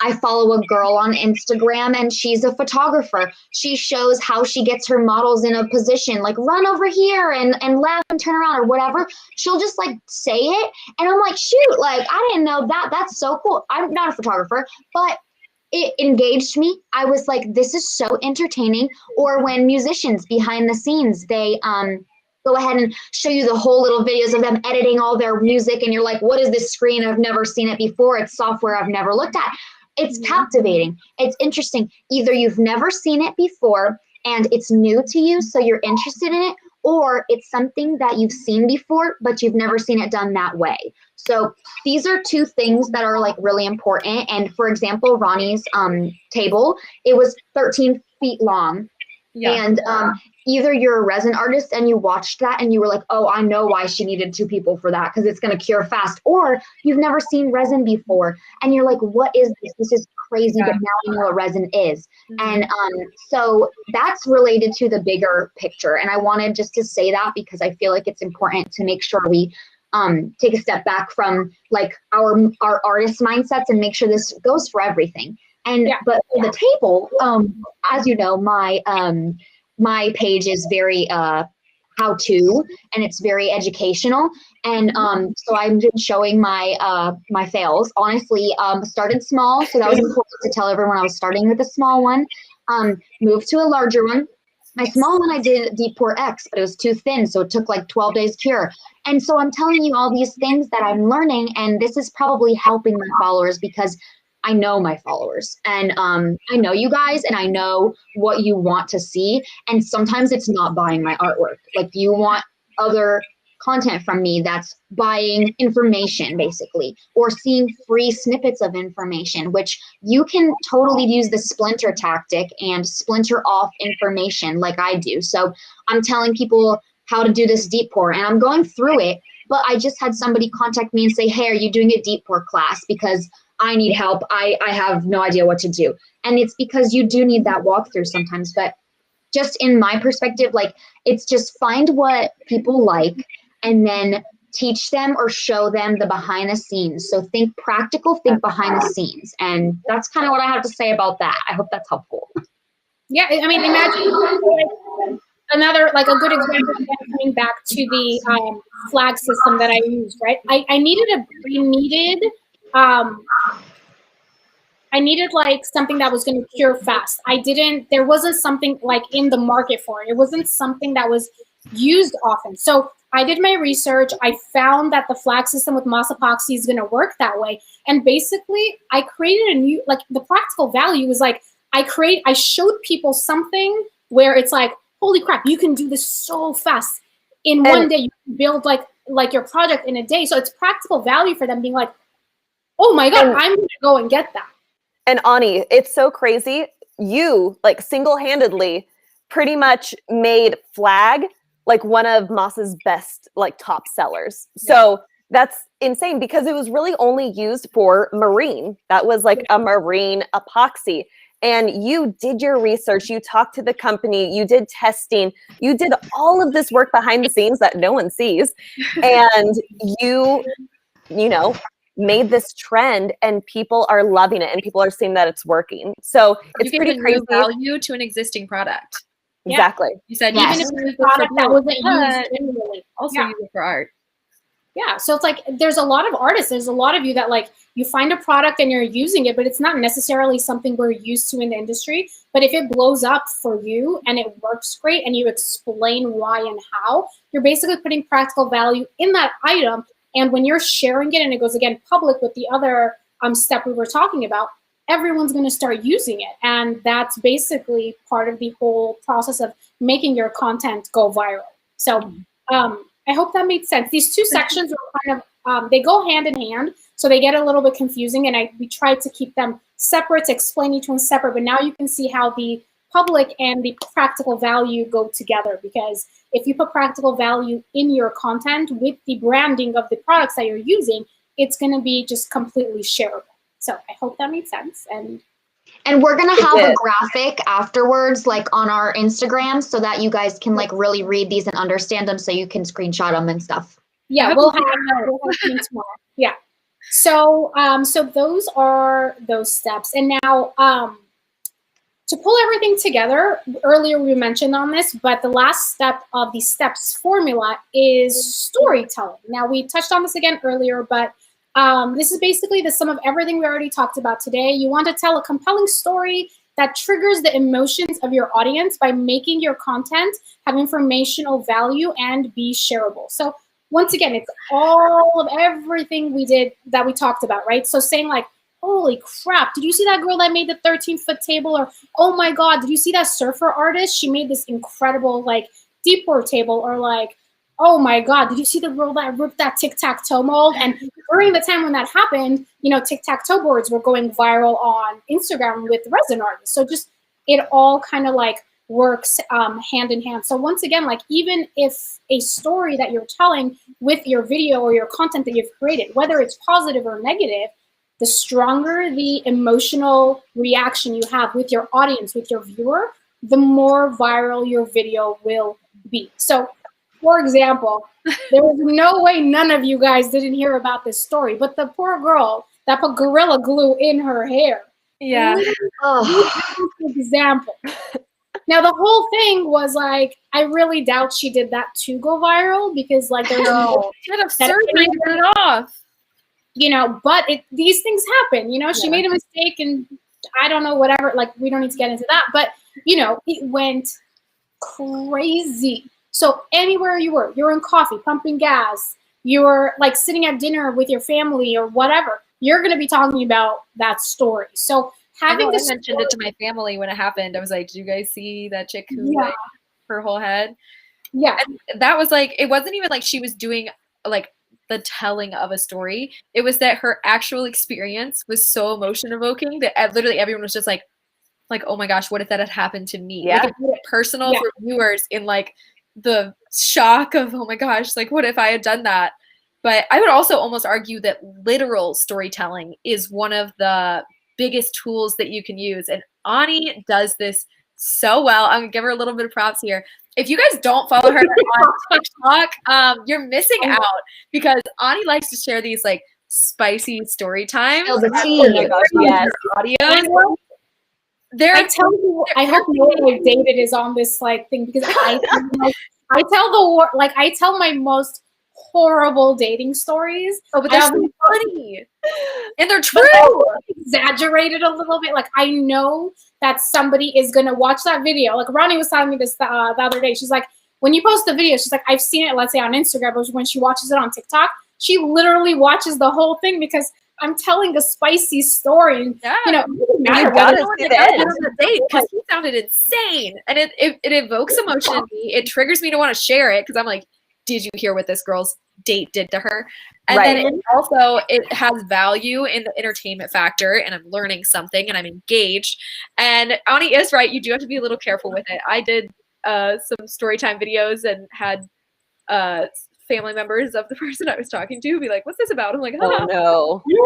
Speaker 3: I follow a girl on Instagram and she's a photographer. She shows how she gets her models in a position, like run over here and laugh and turn around or whatever. She'll just like say it. And I'm like, shoot, like, I didn't know that. That's so cool. I'm not a photographer, but it engaged me. I was like, this is so entertaining. Or when musicians behind the scenes, they, go ahead and show you the whole little videos of them editing all their music. And you're like, what is this screen? I've never seen it before. It's software I've never looked at. It's captivating. It's interesting. Either you've never seen it before and it's new to you, so you're interested in it, or it's something that you've seen before, but you've never seen it done that way. So these are two things that are like really important. And for example, Ronnie's table, it was 13 feet long. Yeah. And either you're a resin artist and you watched that and you were like, oh, I know why she needed 2 people for that because it's going to cure fast. Or you've never seen resin before and you're like, what is this? This is crazy, but now I know what resin is. And so that's related to the bigger picture. And I wanted just to say that because I feel like it's important to make sure we take a step back from like our artist mindsets and make sure this goes for everything. And but for the table, as you know, my page is very how-to and it's very educational. And so I'm just showing my my fails. Honestly, started small, so that was important to tell everyone I was starting with a small one. Moved to a larger one. My small one I did Deep Pore X, but it was too thin, so it took like 12 days cure. And so I'm telling you all these things that I'm learning, and this is probably helping my followers because I know my followers and I know you guys and I know what you want to see. And sometimes it's not buying my artwork. Like you want other content from me that's buying information basically, or seeing free snippets of information, which you can totally use the splinter tactic and splinter off information like I do. So I'm telling people how to do this deep pour and I'm going through it, but I just had somebody contact me and say, hey, are you doing a deep pour class? Because I need help. I have no idea what to do. And it's because you do need that walkthrough sometimes. But just in my perspective, like it's just find what people like and then teach them or show them the behind the scenes. So think practical, think behind the scenes. And that's kind of what I have to say about that. I hope that's helpful.
Speaker 1: Yeah, I mean, imagine another, like a good example coming back to the flag system that I used, right? I needed like something that was going to cure fast. There wasn't something like in the market for it. It wasn't something that was used often. So I did my research. I found that the flag system with moss epoxy is going to work that way. And basically I created a new, like the practical value is like, I showed people something where it's like, holy crap, you can do this so fast. In one day, you can build like your project in a day. So it's practical value for them being like, oh my God, I'm going to go and get that.
Speaker 2: And Ani, it's so crazy. You like single-handedly pretty much made flag like one of Moss's best like top sellers. So that's insane because it was really only used for marine. That was like a marine epoxy. And you did your research, you talked to the company, you did testing, you did all of this work behind the scenes that no one sees. And you know, made this trend and people are loving it and people are seeing that it's working. So it's pretty crazy.
Speaker 4: Value to an existing product.
Speaker 2: Exactly.
Speaker 4: You said
Speaker 1: even if it's a product that wasn't used generally.
Speaker 4: Also use it for art.
Speaker 1: Yeah, so it's like there's a lot of artists, there's a lot of you that like you find a product and you're using it, but it's not necessarily something we're used to in the industry. But if it blows up for you and it works great and you explain why and how, you're basically putting practical value in that item. And when you're sharing it and it goes again public with the other step we were talking about, everyone's going to start using it. And that's basically part of the whole process of making your content go viral. So I hope that made sense. These two sections are kind of they go hand in hand, so they get a little bit confusing, and we try to keep them separate, to explain each one separate. But now you can see how the public and the practical value go together, because if you put practical value in your content with the branding of the products that you're using, it's going to be just completely shareable. So I hope that made sense.
Speaker 3: And we're going to have a graphic afterwards, like on our Instagram, so that you guys can like really read these and understand them, so you can screenshot them and stuff.
Speaker 1: Yeah, we'll have them tomorrow. Yeah. So, so those are those steps. And now, to pull everything together, earlier we mentioned on this, but the last step of the steps formula is storytelling. Now, we touched on this again earlier, but this is basically the sum of everything we already talked about today. You want to tell a compelling story that triggers the emotions of your audience by making your content have informational value and be shareable. So once again, it's all of everything we did that we talked about, right? So saying like, holy crap, did you see that girl that made the 13-foot table? Or, oh my God, did you see that surfer artist? She made this incredible like deep board table. Or like, oh my God, did you see the girl that ripped that tic-tac-toe mold? And during the time when that happened, you know, tic-tac-toe boards were going viral on Instagram with resin artists. So just, it all kind of like works hand in hand. So once again, like even if a story that you're telling with your video or your content that you've created, whether it's positive or negative, the stronger the emotional reaction you have with your audience, with your viewer, the more viral your video will be. So, for example, there was no way none of you guys didn't hear about this story, but the poor girl that put Gorilla Glue in her hair.
Speaker 4: Yeah.
Speaker 1: Example. Now, the whole thing was like, I really doubt she did that to go viral, because like there's no
Speaker 4: she had a surgery to get it off.
Speaker 1: You know, but these things happen, you know, she made a mistake and I don't know, whatever, like we don't need to get into that, but you know, it went crazy. So anywhere you were, you're in coffee, pumping gas, you're like sitting at dinner with your family or whatever, you're going to be talking about that story. So having this,
Speaker 4: I mentioned it to my family when it happened. I was like, did you guys see that chick who like her whole head?
Speaker 1: Yeah.
Speaker 4: And that was like, it wasn't even like she was doing like the telling of a story. It was that her actual experience was so emotion evoking that literally everyone was just like, oh my gosh, what if that had happened to me?
Speaker 2: Yeah.
Speaker 4: Like it made it personal for viewers in like the shock of, oh my gosh, like what if I had done that? But I would also almost argue that literal storytelling is one of the biggest tools that you can use. And Ani does this so well. I'm gonna give her a little bit of props here. If you guys don't follow her on TikTok, you're missing out, because Ani likes to share these like spicy story times.
Speaker 3: Oh, the tea.
Speaker 2: Oh my gosh, yes.
Speaker 4: Audios.
Speaker 1: I tell you, I hope no one like David is on this like thing, because I tell my most horrible dating stories.
Speaker 4: Oh, but they're so funny. And they're true.
Speaker 1: Exaggerated a little bit. Like I know that somebody is gonna watch that video. Like Ronnie was telling me this the other day. She's like, when you post the video, she's like, I've seen it, let's say on Instagram, but when she watches it on TikTok, she literally watches the whole thing, because I'm telling a spicy story. And, you know, it doesn't matter whether
Speaker 4: it's a date, because he sounded insane, and it evokes emotion in me. It triggers me to want to share it, because I'm like, did you hear what this girl's date did to her? And then it has value in the entertainment factor, and I'm learning something, and I'm engaged. And Ani is right. You do have to be a little careful with it. I did some story time videos and had family members of the person I was talking to be like, what's this about? I'm like,
Speaker 2: oh no.
Speaker 3: You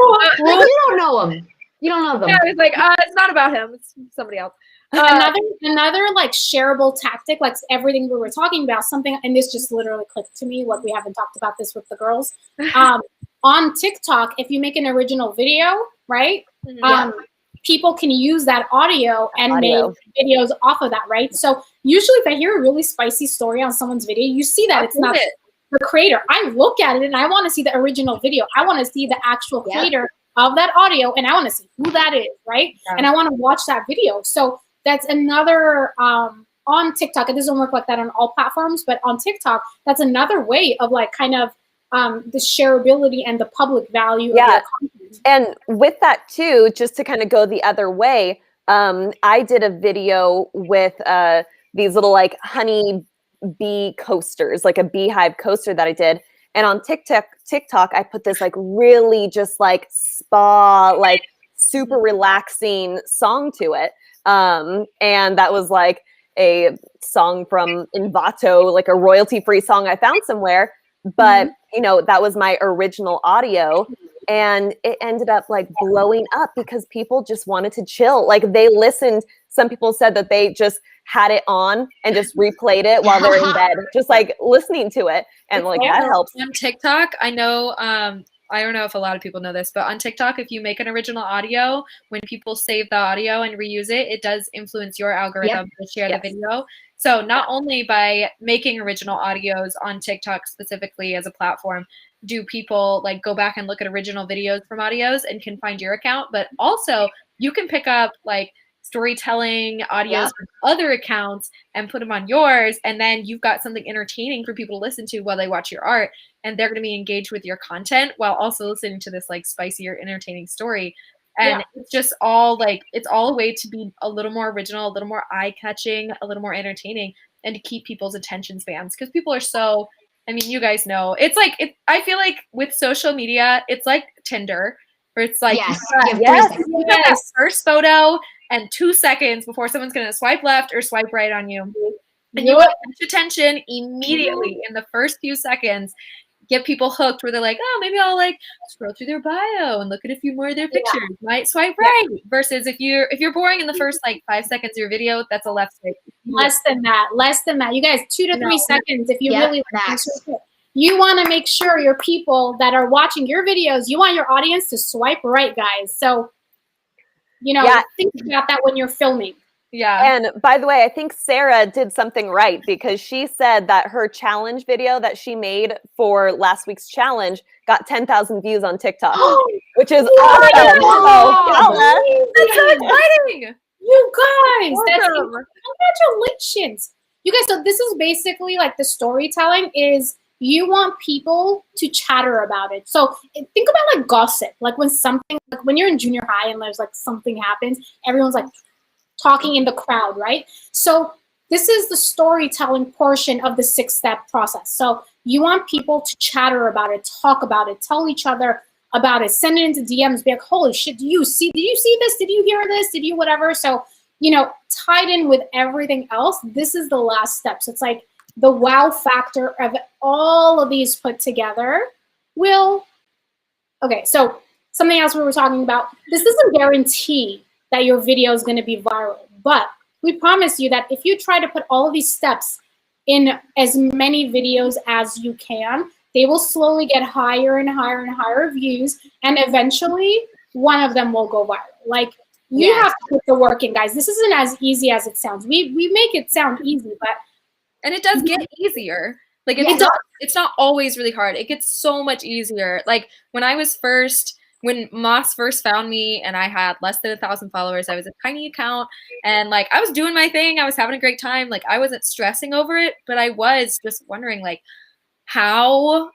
Speaker 3: don't know them. You don't know them.
Speaker 4: Yeah, it's like, it's not about him. It's somebody else.
Speaker 1: Another like shareable tactic, like everything we were talking about, something, and this just literally clicked to me, like we haven't talked about this with the girls. On TikTok, if you make an original video, right? People can use that audio and make videos off of that, right? So usually if I hear a really spicy story on someone's video, you see that it's not the creator. I look at it and I want to see the original video. I want to see the actual creator of that audio, and I want to see who that is, right? And I want to watch that video. So that's another, on TikTok, it doesn't work like that on all platforms, but on TikTok, that's another way of like kind of the shareability and the public value of your content.
Speaker 2: And with that too, just to kind of go the other way, I did a video with these little like honey bee coasters, like a beehive coaster that I did. And on TikTok, I put this like really just like spa, like super relaxing song to it. And that was like a song from Envato, like a royalty-free song I found somewhere. But, you know, that was my original audio. And it ended up like blowing up because people just wanted to chill. Like they listened. Some people said that they just had it on and just replayed it while they're in bed, just like listening to it. And like that helps.
Speaker 4: On TikTok, I know, I don't know if a lot of people know this, but on TikTok, if you make an original audio, when people save the audio and reuse it, it does influence your algorithm to share the video. So not only by making original audios on TikTok specifically as a platform, do people like go back and look at original videos from audios and can find your account, but also you can pick up like storytelling audios from other accounts and put them on yours, and then you've got something entertaining for people to listen to while they watch your art, and they're going to be engaged with your content while also listening to this like spicier, entertaining story. And it's just all like, it's all a way to be a little more original, a little more eye-catching, a little more entertaining, and to keep people's attention spans, because people are so, I mean, you guys know, it's like, I feel like with social media, it's like Tinder, where it's like, you got that first photo and 2 seconds before someone's going to swipe left or swipe right on you. And you want attention immediately in the first few seconds. Get people hooked where they're like, oh, maybe I'll like scroll through their bio and look at a few more of their pictures. Might swipe right. Versus if you're boring in the first like 5 seconds of your video, that's a left swipe.
Speaker 1: Less than that. You guys, 2 to 3 seconds. If you really you want to make sure your people that are watching your videos, you want your audience to swipe right, guys. So, you know, think about that when you're filming.
Speaker 2: Yeah. And by the way, I think Sarah did something right because she said that her challenge video that she made for last week's challenge got 10,000 views on TikTok, which is awesome.
Speaker 4: That's so exciting.
Speaker 1: You guys, congratulations. You guys, so this is basically like the storytelling is you want people to chatter about it. So think about like gossip, like when you're in junior high and there's like something happens, everyone's like talking in the crowd, right? So this is the storytelling portion of the 6-step process. So you want people to chatter about it, talk about it, tell each other about it, send it into DMs, be like, holy shit, did you see this? Did you hear this? Did you whatever? So, you know, tied in with everything else, this is the last step. So it's like the wow factor of all of these put together okay, so something else we were talking about, this doesn't guarantee that your video is going to be viral. But we promise you that if you try to put all of these steps in as many videos as you can, they will slowly get higher and higher and higher views. And eventually, one of them will go viral. Like, you have to put the work in, guys. This isn't as easy as it sounds. We make it sound easy, but...
Speaker 4: And it does get easier. Like, it's not always really hard. It gets so much easier. Like, when Moss first found me and I had less than 1,000 followers, I was a tiny account and like I was doing my thing. I was having a great time. Like I wasn't stressing over it, but I was just wondering like, how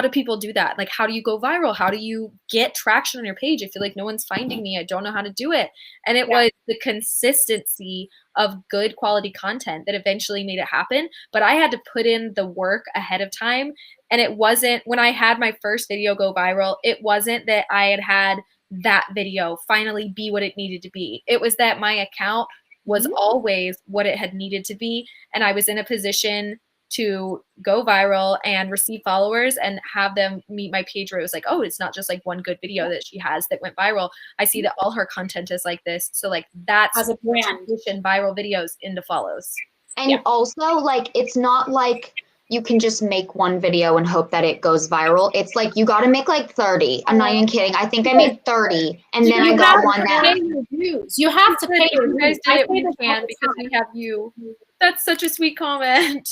Speaker 4: do people do that? Like, how do you go viral? How do you get traction on your page? I feel like no one's finding me. I don't know how to do it. And it was the consistency of good quality content that eventually made it happen. But I had to put in the work ahead of time. And it wasn't, when I had my first video go viral, it wasn't that I had that video finally be what it needed to be. It was that my account was always what it had needed to be. And I was in a position to go viral and receive followers and have them meet my page where it was like, oh, it's not just like one good video that she has that went viral. I see that all her content is like this. So like that's
Speaker 1: as a brand,
Speaker 4: transition viral videos into follows.
Speaker 3: And also like, it's not like you can just make one video and hope that it goes viral. It's like, you got to make like 30. I'm not even kidding. I think I made 30 and then I got one that.
Speaker 1: You have to pay your
Speaker 4: dues. I say you can because we have you. That's such a sweet comment.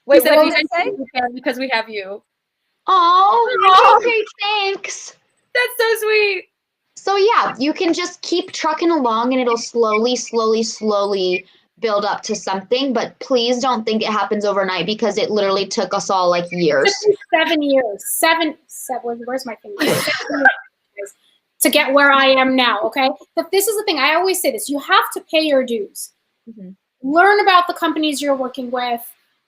Speaker 2: Wait, what did you say?
Speaker 4: Because we have you.
Speaker 3: Oh, okay, thanks.
Speaker 4: That's so sweet.
Speaker 3: So yeah, you can just keep trucking along and it'll slowly build up to something, but please don't think it happens overnight because it literally took us all like years.
Speaker 1: 7 years. Where's my finger? 7 years to get where I am now, okay? But this is the thing. I always say this. You have to pay your dues. Learn about the companies you're working with.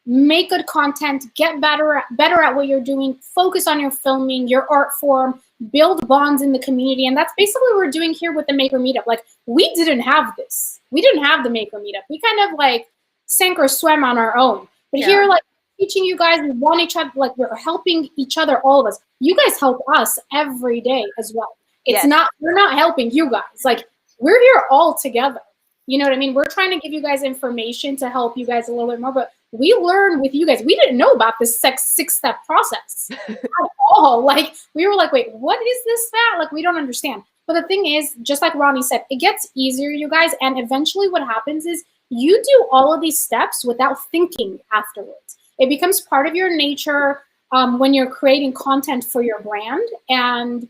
Speaker 1: make good content, get better at what you're doing, focus on your filming, your art form, build bonds in the community. And that's basically what we're doing here with the Maker Meetup. Like, we didn't have this. We didn't have the Maker Meetup. We kind of like sank or swam on our own. But here, like, teaching you guys, we want each other, like, we're helping each other, all of us. You guys help us every day as well. It's not, we're not helping you guys. Like, we're here all together. You know what I mean? We're trying to give you guys information to help you guys a little bit more, but we learn with you guys. We didn't know about this six-step process at all. Like, we were like, wait, what is this, that? Like, we don't understand. But the thing is, just like Ronnie said, it gets easier, you guys. And eventually what happens is you do all of these steps without thinking afterwards. It becomes part of your nature when you're creating content for your brand, and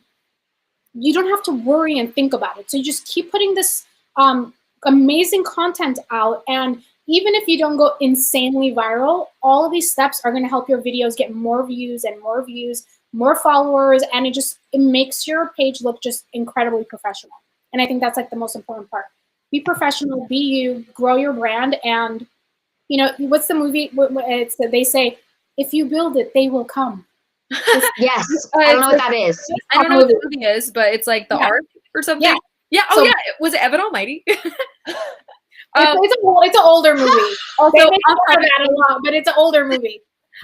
Speaker 1: you don't have to worry and think about it. So you just keep putting this amazing content out, and even if you don't go insanely viral, all of these steps are going to help your videos get more views, more followers, and it makes your page look just incredibly professional. And I think that's like the most important part. Be professional, be you, grow your brand. And you know, what's the movie? It's they say, if you build it, they will come.
Speaker 3: Yes, I don't know what that is.
Speaker 4: I don't know what the movie is, but it's like the Ark or something. Yeah. Oh, so, yeah. Was it Evan Almighty?
Speaker 1: It's an older movie. Also, they make fun of that a lot, but it's an older movie.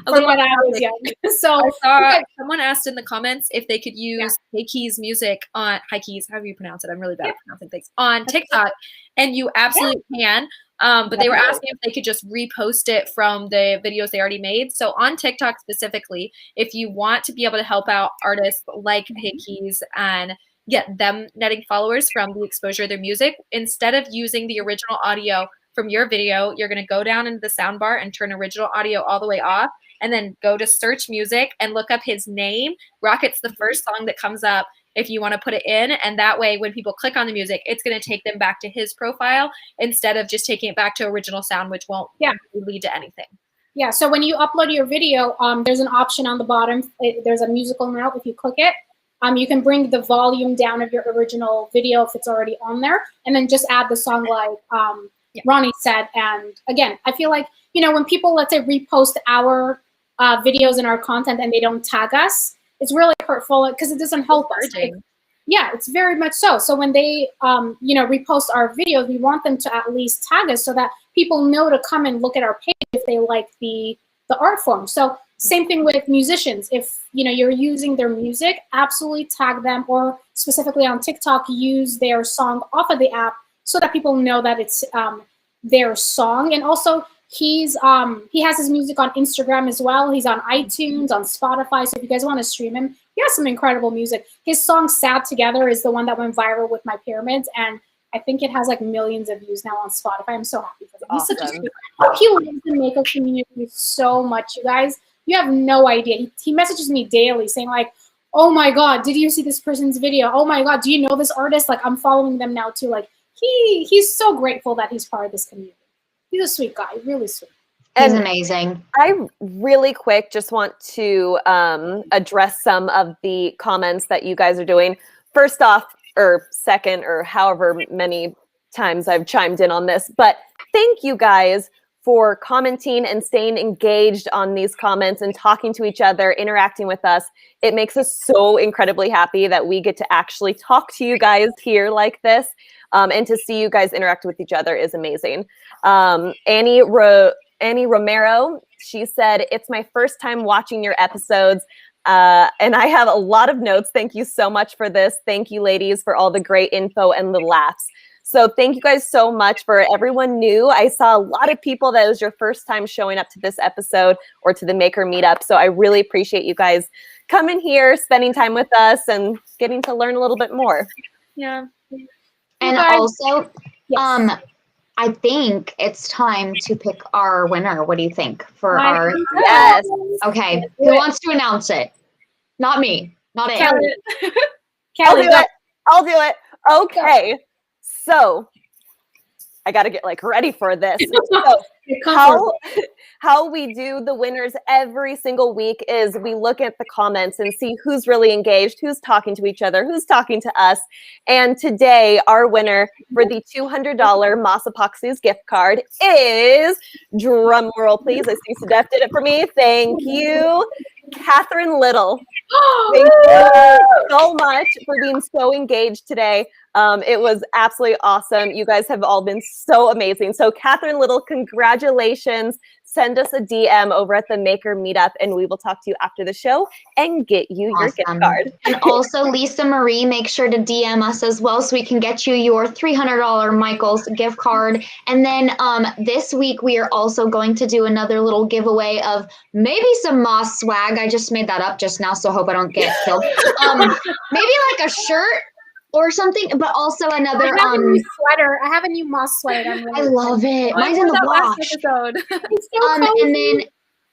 Speaker 1: From when I was young. So
Speaker 4: I saw someone asked in the comments if they could use Hey Keys music on Hi Keys, however you pronounce it. I'm really bad at pronouncing things on TikTok, and you absolutely can. But they were asking if they could just repost it from the videos they already made. So on TikTok specifically, if you want to be able to help out artists like Hey Keys and get them netting followers from the exposure of their music, instead of using the original audio from your video, you're going to go down into the soundbar and turn original audio all the way off, and then go to search music and look up his name. Rocket's the first song that comes up if you want to put it in, and that way when people click on the music, it's going to take them back to his profile instead of just taking it back to original sound, which won't lead to anything.
Speaker 1: Yeah, so when you upload your video, there's an option on the bottom. There's a musical note. If you click it, you can bring the volume down of your original video if it's already on there, and then just add the song like Ronnie said. And again, I feel like, you know, when people, let's say, repost our videos and our content and they don't tag us, it's really hurtful because it doesn't help us. It's very much so. So when they, you know, repost our videos, we want them to at least tag us so that people know to come and look at our page if they like the art form. So same thing with musicians. If, you know, you're using their music, absolutely tag them, or specifically on TikTok, use their song off of the app so that people know that it's their song. And also, he has his music on Instagram as well. He's on iTunes, on Spotify. So if you guys want to stream him, he has some incredible music. His song "Sad Together" is the one that went viral with my pyramids, and I think it has like millions of views now on Spotify. I'm so happy for him. Awesome. He's such a he lives the makeup community so much, you guys. You have no idea. He messages me daily saying like, "Oh my God, did you see this person's video? Oh my God, do you know this artist? Like, I'm following them now too." Like, he's so grateful that he's part of this community. He's a sweet guy, really sweet.
Speaker 3: He's amazing.
Speaker 2: I really quick just want to address some of the comments that you guys are doing. First off, or second, or however many times I've chimed in on this, but thank you guys for commenting and staying engaged on these comments and talking to each other, interacting with us. It makes us so incredibly happy that we get to actually talk to you guys here like this. And to see you guys interact with each other is amazing. Annie Romero, she said, "It's my first time watching your episodes. And I have a lot of notes. Thank you so much for this. Thank you, ladies, for all the great info and the laughs." So thank you guys so much. For everyone new, I saw a lot of people that was your first time showing up to this episode or to the Maker Meetup. So I really appreciate you guys coming here, spending time with us, and getting to learn a little bit more.
Speaker 4: Yeah.
Speaker 3: And also, I think it's time to pick our winner. What do you think for our?
Speaker 2: Yes.
Speaker 3: Okay. Who wants to announce it? Not me. Not it.
Speaker 2: I'll do it. Okay. So I got to get like ready for this. So how we do the winners every single week is we look at the comments and see who's really engaged, who's talking to each other, who's talking to us. And today, our winner for the $200 Moss Epoxies gift card is, drum roll please, I see Sedef did it for me. Thank you, Catherine Little. Thank you so much for being so engaged today. It was absolutely awesome. You guys have all been so amazing. So Catherine Little, congratulations. Send us a DM over at the Maker Meetup, and we will talk to you after the show and get you your gift card.
Speaker 3: And also, Lisa Marie, make sure to DM us as well so we can get you your $300 Michaels gift card. And then this week, we are also going to do another little giveaway of maybe some Moss swag. I just made that up just now, so I hope I don't get killed. Maybe like a shirt or something, but also another
Speaker 1: I have a new sweater. I have a new Moss sweater.
Speaker 3: I love it. Mine's in the
Speaker 4: last
Speaker 3: wash.
Speaker 4: episode.
Speaker 1: It's so cozy.
Speaker 3: And then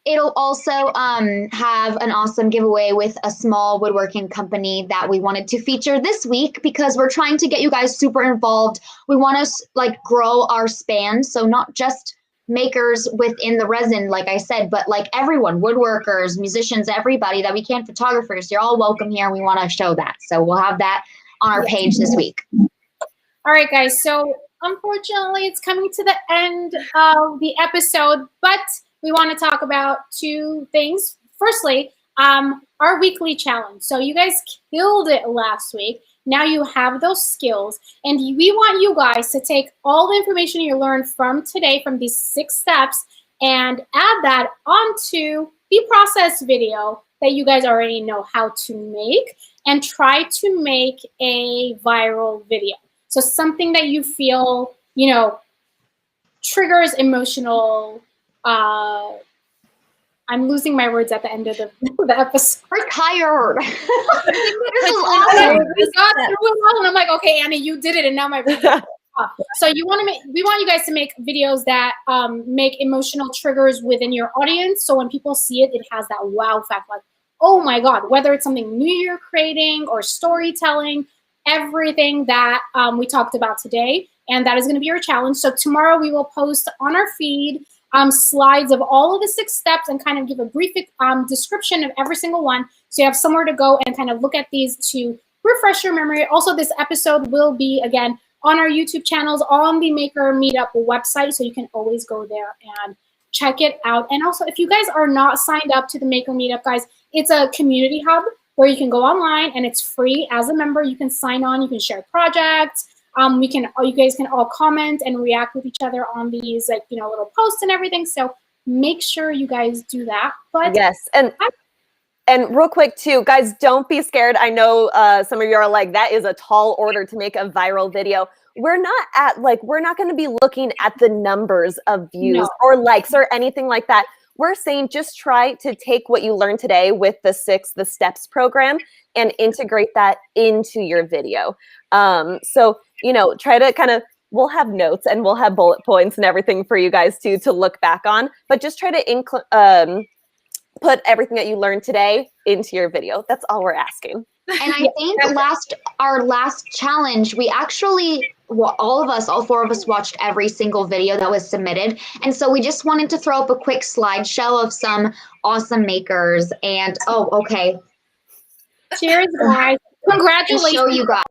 Speaker 3: it'll also have an awesome giveaway with a small woodworking company that we wanted to feature this week because we're trying to get you guys super involved. We want to like grow our span, so not just makers within the resin, like I said, but like everyone, woodworkers, musicians, everybody that we can, photographers, you're all welcome here, and we want to show that. So we'll have that on our page this week.
Speaker 1: All right, guys. So unfortunately, it's coming to the end of the episode, but we want to talk about two things. Firstly, our weekly challenge. So you guys killed it last week. Now you have those skills, and we want you guys to take all the information you learned from today, from these 6 steps, and add that onto the process video that you guys already know how to make, and try to make a viral video. So something that you feel, you know, triggers emotional, I'm losing my words at the end of the episode.
Speaker 3: We're tired. This is
Speaker 1: awesome.
Speaker 3: awesome.
Speaker 1: We got through it all, and I'm like, okay, Annie, you did it, and now my words are off. So we want you guys to make videos that make emotional triggers within your audience. So when people see it, it has that wow factor. Like, oh my God, whether it's something new you're creating or storytelling, everything that we talked about today. And that is going to be your challenge. So tomorrow we will post on our feed slides of all of the 6 steps and kind of give a brief description of every single one. So you have somewhere to go and kind of look at these to refresh your memory. Also, this episode will be, again, on our YouTube channels, on the Maker Meetup website. So you can always go there and check it out. And also, if you guys are not signed up to the Maker Meetup, guys, it's a community hub where you can go online and it's free. As a member, you can sign on, you can share projects. You guys can all comment and react with each other on these, like, you know, little posts and everything. So make sure you guys do that. But
Speaker 2: yes, and real quick too, guys, don't be scared. I know some of you are like, that is a tall order to make a viral video. We're not going to be looking at the numbers of views or likes or anything like that. We're saying just try to take what you learned today with the steps program and integrate that into your video. So, you know, try to we'll have notes and we'll have bullet points and everything for you guys to look back on, but just try to put everything that you learned today into your video. That's all we're asking.
Speaker 3: And I think our last challenge, we actually, all 4 of us watched every single video that was submitted. And so we just wanted to throw up a quick slideshow of some awesome makers. And, okay.
Speaker 1: Cheers, guys. Congratulations.
Speaker 3: Show you guys.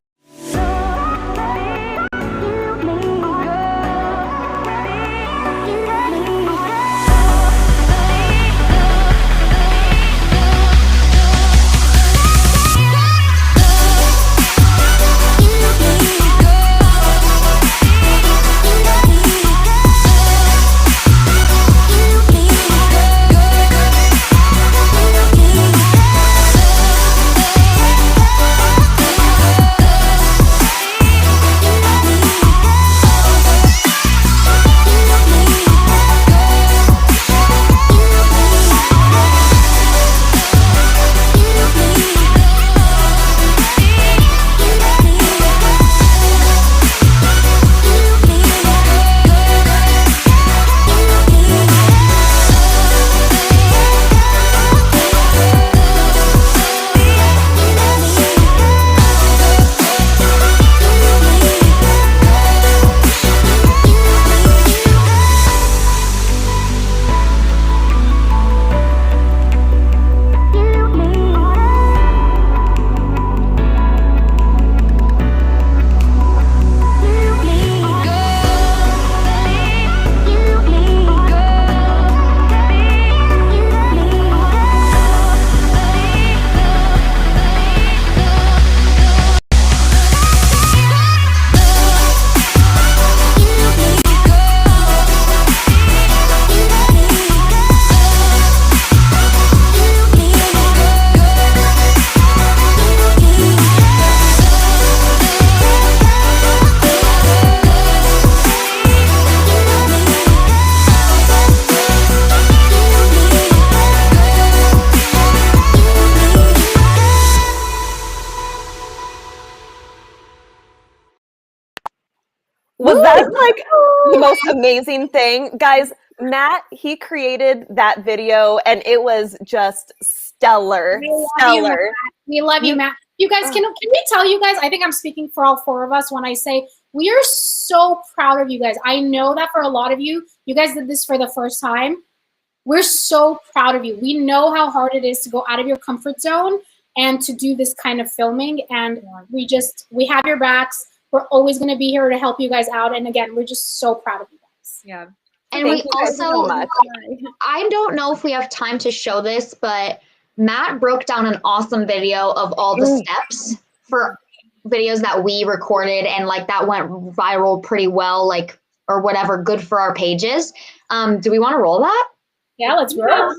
Speaker 2: That's like the most amazing thing. Guys, Matt, he created that video and it was just stellar. Stellar.
Speaker 1: We love you, Matt. You guys, can we tell you guys, I think I'm speaking for all four of us when I say we are so proud of you guys. I know that for a lot of you, you guys did this for the first time. We're so proud of you. We know how hard it is to go out of your comfort zone and to do this kind of filming. And we have your backs. We're always going to be here to help you guys out. And again, we're just so proud of you guys.
Speaker 4: Yeah.
Speaker 3: And we also, I don't know if we have time to show this, but Matt broke down an awesome video of all the steps for videos that we recorded and like that went viral pretty well, like, or whatever, good for our pages. Do we want to roll that?
Speaker 1: Yeah, let's roll.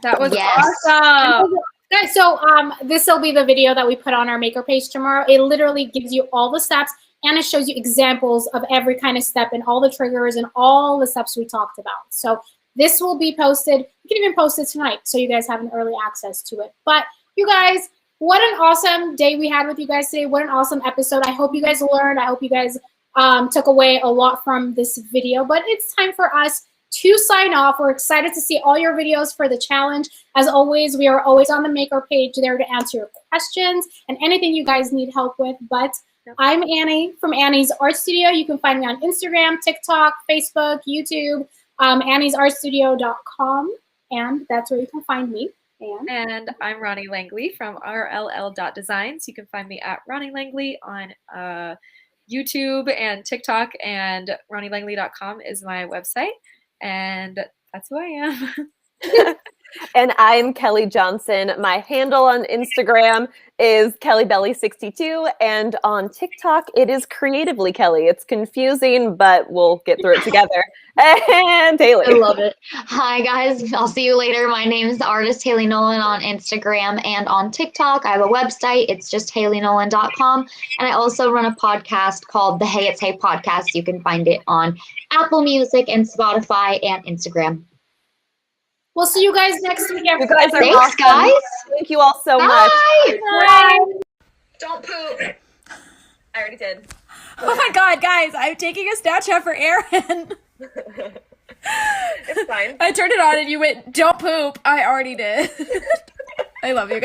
Speaker 4: That was awesome.
Speaker 1: Guys, so this will be the video that we put on our maker page tomorrow. It literally gives you all the steps and it shows you examples of every kind of step and all the triggers and all the steps we talked about. So this will be posted. You can even post it tonight so you guys have an early access to it. But you guys, what an awesome day we had with you guys today. What an awesome episode. I hope you guys learned. I hope you guys took away a lot from this video. But it's time for us to sign off. We're excited to see all your videos for the challenge. As always, we are always on the maker page there to answer your questions and anything you guys need help with. But I'm Annie from Annie's Art Studio. You can find me on Instagram, TikTok, Facebook, YouTube, anniesartstudio.com, and that's where you can find me.
Speaker 4: And I'm Ronnie Langley from rll.designs. You can find me at Ronnie Langley on YouTube and TikTok, and ronnielangley.com is my website. And that's who I am.
Speaker 2: And I'm Kelly Johnson. My handle on Instagram is KellyBelly62, and on TikTok it is Creatively Kelly. It's confusing, but we'll get through it together. And Haley.
Speaker 3: I love it. Hi guys, I'll see you later. My name is the artist Haley Nolan on Instagram and on TikTok. I have a website. It's just HaleyNolan.com. And I also run a podcast called the Hey It's Hey Podcast. You can find it on Apple Music and Spotify and Instagram.
Speaker 1: We'll see you guys next week.
Speaker 2: You guys are
Speaker 3: Thanks,
Speaker 2: awesome.
Speaker 3: guys.
Speaker 2: Thank you all so
Speaker 3: Bye.
Speaker 2: much.
Speaker 1: Bye.
Speaker 2: Don't poop. I already did.
Speaker 7: Oh my god, guys, I'm taking a Snapchat for Aaron.
Speaker 2: It's fine.
Speaker 7: I turned it on and you went, don't poop. I already did. I love you guys.